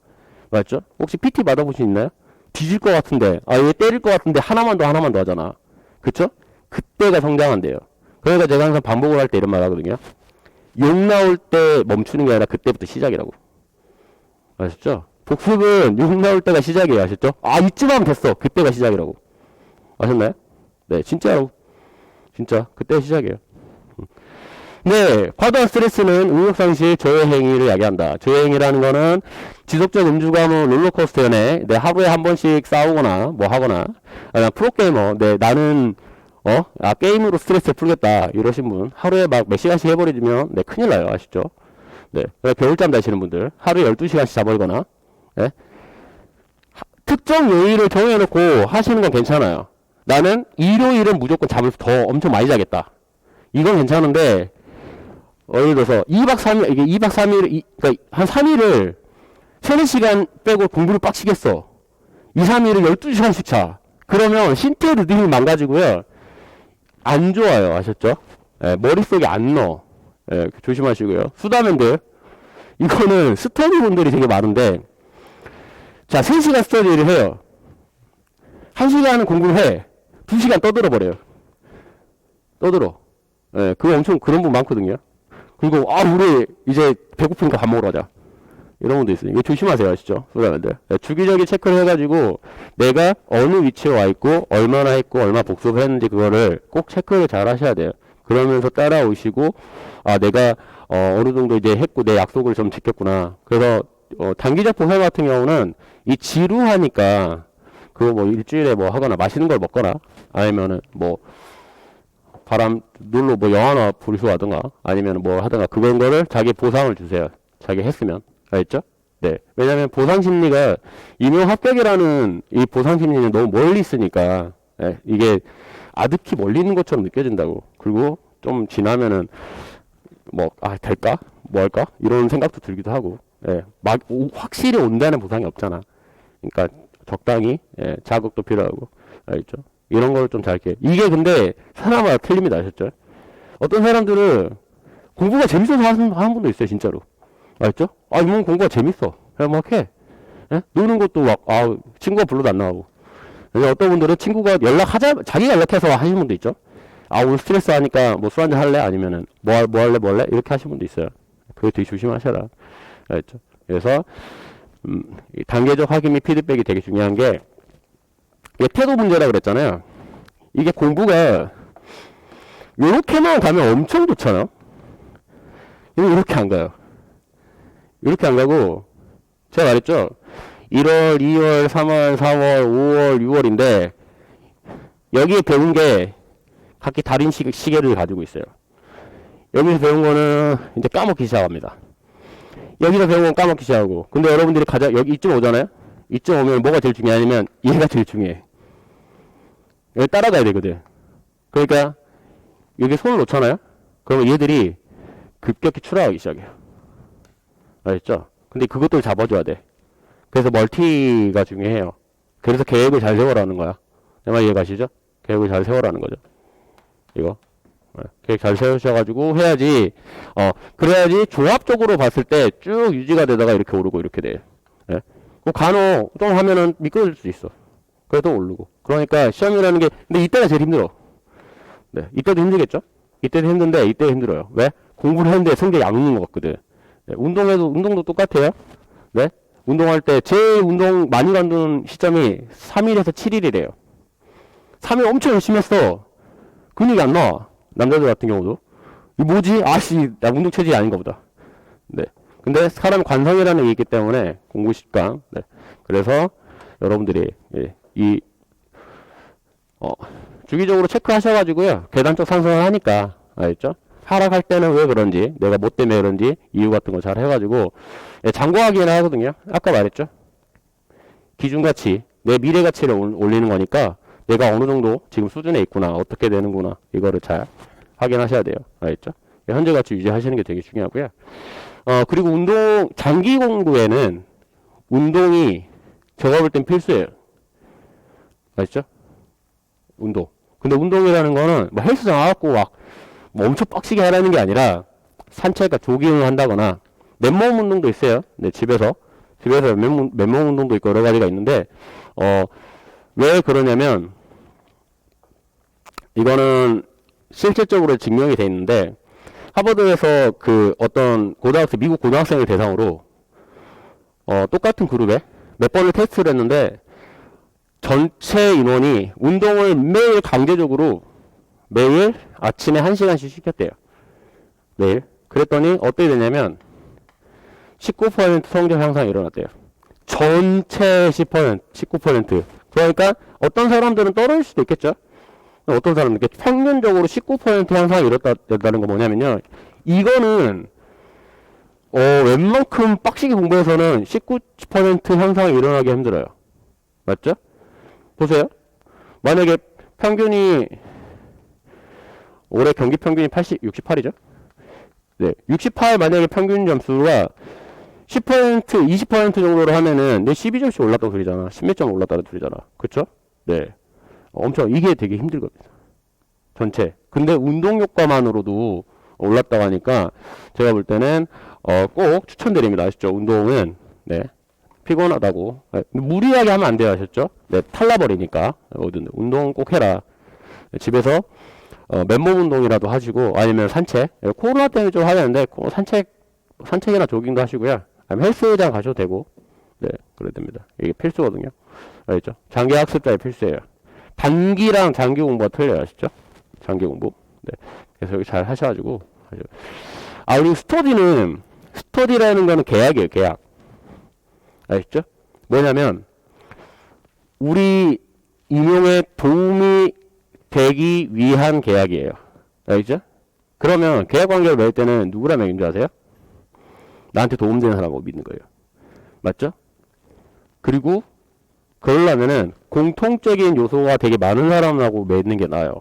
맞죠? 혹시 PT 받아보신 있나요? 뒤질 것 같은데, 얘 때릴 것 같은데 하나만 더 하잖아. 그쵸? 그때가 성장한대요. 그러니까 제가 항상 반복을 할 때 이런 말 하거든요. 욕 나올 때 멈추는 게 아니라 그때부터 시작이라고. 아셨죠? 복습은 욕 나올 때가 시작이에요. 아셨죠? 이쯤 하면 됐어. 그때가 시작이라고. 아셨나요? 네, 진짜로. 진짜. 그때가 시작이에요. 네, 과도한 스트레스는 의욕상실 저해행위를 야기한다. 저해행위라는 거는 지속적 음주감은 롤러코스터 연애, 하루에 한 번씩 싸우거나, 뭐 하거나, 프로게이머, 나는, 게임으로 스트레스를 풀겠다. 이러신 분, 하루에 막 몇 시간씩 해버리면, 큰일 나요. 아시죠? 겨울잠 자시는 분들, 하루에 12시간씩 자버리거나, 특정 요일을 정해놓고 하시는 건 괜찮아요. 나는 일요일은 무조건 잠을 더 엄청 많이 자겠다. 이건 괜찮은데, 예를 들어서 2박 3일, 이게 2박 3일, 그러니까 한 3일을 3, 4시간 빼고 공부를 빡치겠어. 2, 3일을 12시간씩 자. 그러면 신체 리듬이 망가지고요. 안 좋아요. 아셨죠? 머릿속에 안 넣어. 조심하시고요. 수다맨들. 이거는 스터디 분들이 되게 많은데, 자, 3시간 스터디를 해요. 1시간은 공부를 해. 2시간 떠들어버려요. 떠들어. 그거 엄청 그런 분 많거든요. 그리고, 우리 이제 배고프니까 밥 먹으러 가자. 이런 분도 있어요. 이거 조심하세요. 아시죠? 소자맨들. 주기적인 체크를 해가지고 내가 어느 위치에 와 있고, 얼마나 했고, 얼마 복습을 했는지 그거를 꼭 체크를 잘 하셔야 돼요. 그러면서 따라오시고, 내가, 어느 정도 이제 했고, 내 약속을 좀 지켰구나. 그래서, 단기적 보상 같은 경우는 이 지루하니까, 그거 뭐 일주일에 뭐 하거나, 맛있는 걸 먹거나, 아니면은 뭐, 놀러 뭐 영화나 보리수 하든가, 아니면 뭐 하든가, 그런 거를 자기 보상을 주세요. 자기 했으면. 알겠죠? 네. 왜냐면 보상 심리가, 임용 합격이라는 이 보상 심리는 너무 멀리 있으니까, 이게 아득히 멀리 있는 것처럼 느껴진다고. 그리고 좀 지나면은, 뭐, 될까? 뭐 할까? 이런 생각도 들기도 하고, 확실히 온다는 보상이 없잖아. 그러니까 적당히, 자극도 필요하고, 알겠죠? 이런 걸 좀 잘, 이게 근데 사람마다 틀립니다. 아셨죠? 어떤 사람들은 공부가 재밌어서 하는 분도 있어요. 진짜로. 알겠죠? 이건 공부가 재밌어. 그냥 막 해. 노는 것도 막, 친구가 불러도 안 나가고. 어떤 분들은 친구가 자기가 연락해서 하시는 분도 있죠? 오늘 스트레스 하니까 뭐 술 한잔 할래? 아니면은 뭐 할래? 이렇게 하시는 분도 있어요. 그거 되게 조심하셔라. 알겠죠? 그래서, 단계적 확인 및 피드백이 되게 중요한 게, 이게 태도 문제라 그랬잖아요. 이게 공부가, 요렇게만 가면 엄청 좋잖아. 이렇게 안 가요. 이렇게 안 가고, 제가 말했죠? 1월, 2월, 3월, 4월, 5월, 6월인데, 여기에 배운 게 각기 다른 시계를 가지고 있어요. 여기서 배운 거는 이제 까먹기 시작합니다. 여기서 배운 건 까먹기 시작하고, 근데 여러분들이 여기 이쯤 오잖아요? 이쯤 오면 뭐가 제일 중요하냐면 얘가 제일 중요해. 여기 따라가야 되거든. 그러니까 여기 손을 놓잖아요. 그러면 얘들이 급격히 추락하기 시작해요. 알겠죠? 근데 그것도 잡아줘야 돼. 그래서 멀티가 중요해요. 그래서 계획을 잘 세워라는 거야. 내 말 이해가시죠? 계획을 잘 세워라는 거죠. 이거. 계획 잘 세우셔가지고 해야지, 그래야지 조합적으로 봤을 때 쭉 유지가 되다가 이렇게 오르고 이렇게 돼. 예. 간혹 좀 하면은 미끄러질 수 있어. 그래도 오르고. 그러니까 시험이라는 게, 근데 이때가 제일 힘들어. 네. 이때도 힘들겠죠? 이때도 힘든데, 이때 힘들어요. 왜? 공부를 하는데 성적이 안 오는 것 같거든. 네. 운동도 똑같아요. 네. 운동할 때 제일 운동 많이 관두는 시점이 3일에서 7일이래요. 3일 엄청 열심히 했어. 근육이 안 나와. 남자들 같은 경우도. 이 뭐지? 아씨, 나 운동 체질이 아닌가 보다. 네. 근데 사람 관성이라는 게 있기 때문에 공부 습관. 네. 그래서 여러분들이 주기적으로 체크하셔가지고요. 계단적 상승을 하니까 알겠죠? 하락할 때는 왜 그런지, 내가 뭐 때문에 그런지 이유 같은 거 잘 해가지고 참고하기는 하거든요. 아까 말했죠? 기준가치, 내 미래가치를 올리는 거니까 내가 어느 정도 지금 수준에 있구나, 어떻게 되는구나, 이거를 잘 확인하셔야 돼요. 알겠죠? 현재 가치 유지하시는 게 되게 중요하고요. 그리고 장기 공부에는 운동이 제가 볼 땐 필수예요. 알겠죠? 운동. 근데 운동이라는 거는 뭐 헬스장 와갖고 뭐 엄청 빡시게 하라는 게 아니라 산책과 조깅을 한다거나 맨몸 운동도 있어요. 네, 집에서 맨몸 운동도 있고 여러 가지가 있는데, 왜 그러냐면, 이거는 실질적으로 증명이 돼 있는데, 하버드에서 미국 고등학생을 대상으로, 똑같은 그룹에 몇 번을 테스트를 했는데, 전체 인원이 운동을 매일 강제적으로 매일 아침에 1시간씩 시켰대요. 매일. 그랬더니 어떻게 되냐면 19% 성적 향상이 일어났대요. 전체 19%. 그러니까 어떤 사람들은 떨어질 수도 있겠죠. 어떤 사람들은 평균적으로 19% 향상이 일어났다는 거 뭐냐면요. 이거는 웬만큼 빡시게 공부해서는 19% 향상이 일어나기 힘들어요. 맞죠? 보세요. 만약에 평균이 올해 경기 평균이 68이죠? 네. 68 만약에 평균 점수가 10%, 20% 정도로 하면은 내 12점씩 올랐다고 소리잖아. 10몇 점 올랐다는 소리잖아. 그쵸? 네. 엄청, 이게 되게 힘들거든요. 전체. 근데 운동 효과만으로도 올랐다고 하니까 제가 볼 때는, 꼭 추천드립니다. 아시죠? 운동은, 네. 피곤하다고. 네. 무리하게 하면 안 돼요. 아셨죠? 네. 탈라버리니까. 운동 꼭 해라. 집에서, 맨몸 운동이라도 하시고, 아니면 산책. 코로나 때문에 좀 하야 되는데, 산책이나 조깅도 하시고요. 아니면 헬스장 가셔도 되고, 네, 그래야 됩니다. 이게 필수거든요. 알겠죠? 장기 학습자의 필수예요. 단기랑 장기 공부가 틀려요. 아시죠? 장기 공부. 네. 그래서 여기 잘 하셔가지고. 그리고 스터디라는 거는 계약이에요, 계약. 아시죠? 뭐냐면, 우리 임용에 도움이 되기 위한 계약이에요. 알겠죠? 그러면 계약 관계를 맺을 때는 누구랑 맺는 줄 아세요? 나한테 도움되는 사람하고 믿는 거예요. 맞죠? 그리고 그러려면은 공통적인 요소가 되게 많은 사람하고 맺는 게 나아요.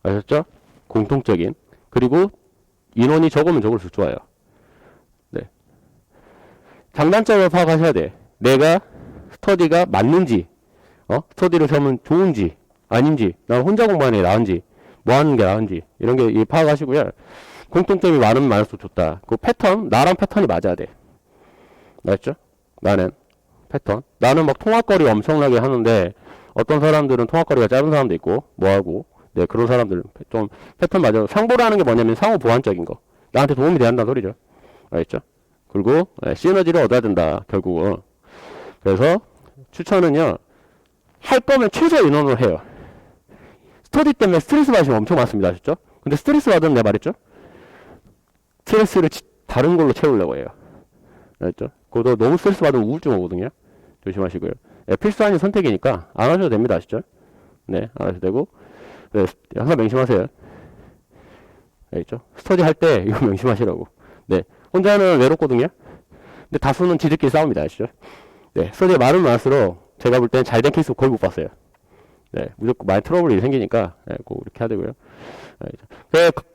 아셨죠? 공통적인. 그리고 인원이 적으면 적을수록 좋아요. 네. 장단점을 파악하셔야 돼. 내가 스터디가 맞는지, 스터디를 하면 좋은지, 아닌지, 난 혼자 공부하는 게 나은지, 뭐 하는 게 나은지, 이런 게 파악하시고요. 공통점이 많으면 많을수록 좋다. 그 패턴, 나랑 패턴이 맞아야 돼. 맞죠? 나는 패턴. 나는 막 통합거리 엄청나게 하는데, 어떤 사람들은 통합거리가 짧은 사람도 있고, 뭐하고, 네, 그런 사람들 좀 패턴 맞아. 상보라는 게 뭐냐면 상호 보완적인 거. 나한테 도움이 돼야 한다는 소리죠. 알겠죠? 그리고 시너지를 얻어야 된다. 결국은. 그래서 추천은요. 할 거면 최소 인원으로 해요. 스터디 때문에 스트레스 받으시면 엄청 많습니다. 아셨죠? 근데 스트레스 받으면 내가 말했죠? 스트레스를 다른 걸로 채우려고 해요. 알겠죠? 그것도 너무 스트레스 받으면 우울증 오거든요. 조심하시고요. 필수 아닌 선택이니까 안 하셔도 됩니다. 아시죠? 네, 안 하셔도 되고. 네, 항상 명심하세요. 알겠죠? 스터디 할 때 이거 명심하시라고. 네, 혼자는 외롭거든요. 근데 다수는 지들끼리 싸웁니다. 아시죠? 네, 소리가 많으면 많을수록 제가 볼 때는 잘된 케이스 거의 못 봤어요. 네, 무조건 많이 트러블이 생기니까 꼭 이렇게 해야 되고요.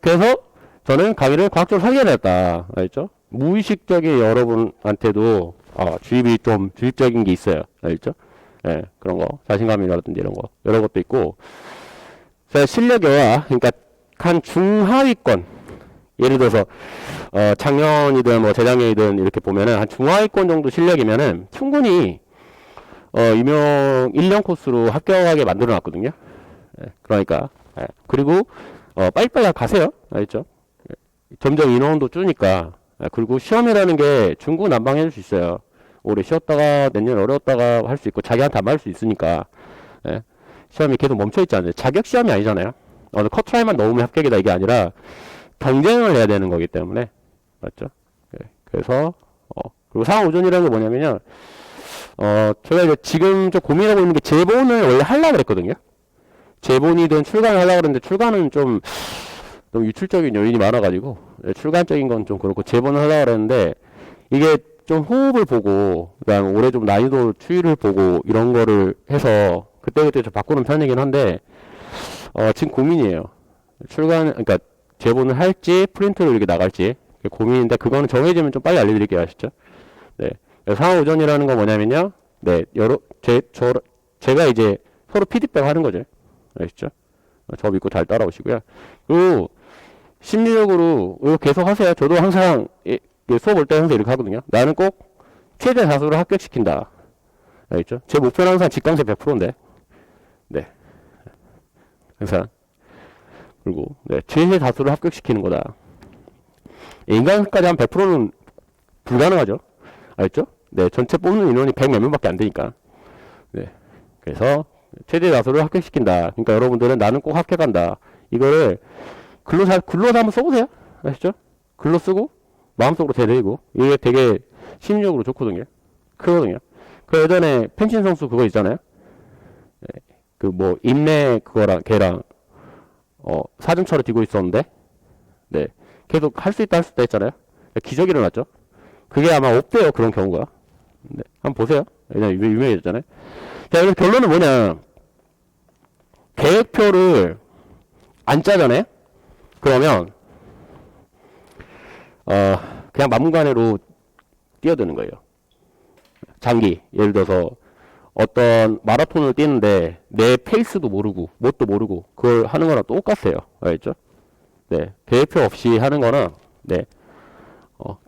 그래서 저는 강의를 과학적으로 설계했다. 알죠? 무의식적인 여러분한테도 주입적인 게 있어요. 알죠? 예, 그런 거 자신감이라든지 이런 거 여러 것도 있고, 실력여야 그러니까 한 중하위권, 예를 들어서 작년이든 뭐 재작년이든 이렇게 보면은 한 중하위권 정도 실력이면은 충분히 임용 1년 코스로 합격하게 만들어 놨거든요. 예, 그러니까 그리고 빨리빨리 가세요. 알죠? 점점 인원도 줄니까. 그리고 시험이라는 게 중구난방해줄 수 있어요. 오래 쉬었다가 내년 어려웠다가 할 수 있고 자기한테 안 맞을 수 있으니까. 예. 시험이 계속 멈춰있지 않아요. 자격 시험이 아니잖아요. 커트라인만 넣으면 합격이다 이게 아니라 경쟁을 해야 되는 거기 때문에. 맞죠? 예. 그래서 그리고 상호존이라는 게 뭐냐면요. 제가 이제 지금 좀 고민하고 있는 게 재본을 원래 하려고 그랬거든요. 재본이든 출간을 하려고 그랬는데 출간은 좀 너무 유출적인 요인이 많아가지고 출간적인 건 좀 그렇고 재본을 하려고 그랬는데 이게 좀 호흡을 보고 그다음 올해 좀 난이도 추이를 보고 이런 거를 해서 그때그때 좀 바꾸는 편이긴 한데 지금 고민이에요. 그러니까 재본을 할지 프린트로 이렇게 나갈지 고민인데 그거는 정해지면 좀 빨리 알려드릴게요. 아시죠? 네. 상호우전이라는 건 뭐냐면요. 네, 제가 이제 서로 피드백 하는 거죠. 아시죠? 저 믿고 잘 따라오시고요. 그리고 심리적으로 이거 계속 하세요. 저도 항상 수업 올 때 항상 이렇게 하거든요. 나는 꼭 최대 다수를 합격시킨다. 알겠죠? 제 목표는 항상 직강세 100%인데. 네. 항상. 그리고 네, 최대 다수를 합격시키는 거다. 인간까지 한 100%는 불가능하죠. 알겠죠? 네, 전체 뽑는 인원이 100 몇 명밖에 안 되니까. 네. 그래서 최대 다수를 합격시킨다. 그러니까 여러분들은 나는 꼭 합격한다. 이거를 글로서 한번 써보세요. 아시죠? 글로 쓰고 마음속으로 되뇌이고 이게 되게 심리적으로 좋거든요. 크거든요. 그 예전에 펜신 선수 그거 있잖아요. 네. 그 뭐 인내 그거랑 걔랑 사전처럼 뛰고 있었는데 네. 계속 할 수 있다 했잖아요. 기적이 일어났죠. 그게 아마 없대요. 그런 경우가. 네. 한번 보세요. 왜냐면 유명해졌잖아요. 자, 그래서 결론은 뭐냐. 계획표를 안 짜잖아요. 그러면 그냥 막무가내로 뛰어드는 거예요. 장기. 예를 들어서 어떤 마라톤을 뛰는데 내 페이스도 모르고 뭣도 모르고 그걸 하는 거랑 똑같아요. 알겠죠? 네. 계획표 없이 하는 거는 네.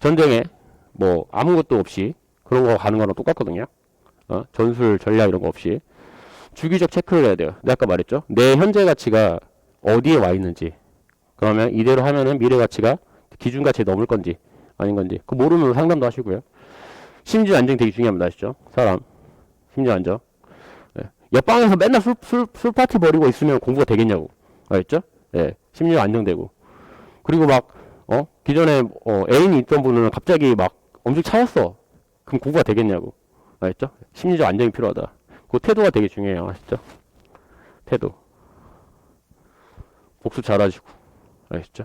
전쟁에 뭐 아무것도 없이 그런 거 가는 거랑 똑같거든요. 전술 전략 이런 거 없이 주기적 체크를 해야 돼요. 내가 아까 말했죠. 내 현재 가치가 어디에 와 있는지. 그러면 이대로 하면은 미래 가치가 기준 가치에 넘을 건지 아닌 건지 그 모르면 상담도 하시고요. 심리 안정 되게 중요합니다. 아시죠? 사람 심리 안정. 네. 옆방에서 맨날 술 파티 벌이고 있으면 공부가 되겠냐고. 알겠죠? 네. 심리 안정되고. 그리고 막 기존에 애인이 있던 분은 갑자기 막 엄청 차였어. 그럼 공부가 되겠냐고. 알겠죠? 심리적 안정이 필요하다. 그 태도가 되게 중요해요. 아시죠? 태도. 복수 잘하시고. 아시죠?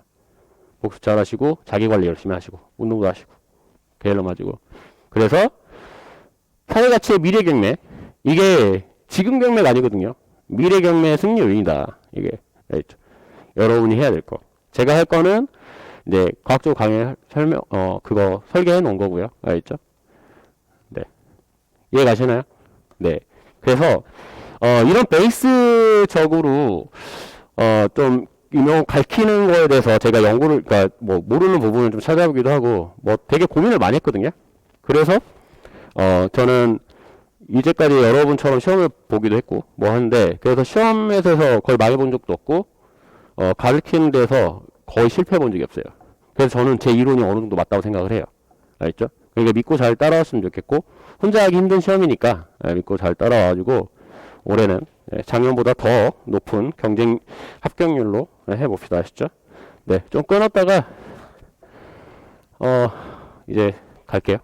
복수 잘하시고 자기관리 열심히 하시고 운동도 하시고 게을러 마시고. 그래서 사회가치의 미래경매 이게 지금 경매가 아니거든요. 미래경매 승리 요인이다. 이게 알겠죠? 여러분이 해야 될 거. 제가 할 거는 이제 과학적 강의 설명 그거 설계해 놓은 거고요. 알겠죠? 네. 이해 가시나요? 네. 그래서 이런 베이스적으로 좀 유명 가르치는 거에 대해서 제가 연구를 그러니까 뭐 모르는 부분을 좀 찾아보기도 하고 뭐 되게 고민을 많이 했거든요. 그래서 저는 이제까지 여러분처럼 시험을 보기도 했고 뭐 하는데 그래서 시험에서 거의 망해본 적도 없고 가르치는 데서 거의 실패해 본 적이 없어요. 그래서 저는 제 이론이 어느 정도 맞다고 생각을 해요. 알겠죠? 그러니까 믿고 잘 따라왔으면 좋겠고 혼자 하기 힘든 시험이니까 믿고 잘 따라와가지고 올해는 작년보다 더 높은 경쟁 합격률로 해봅시다. 아시죠? 네, 좀 끊었다가 이제 갈게요.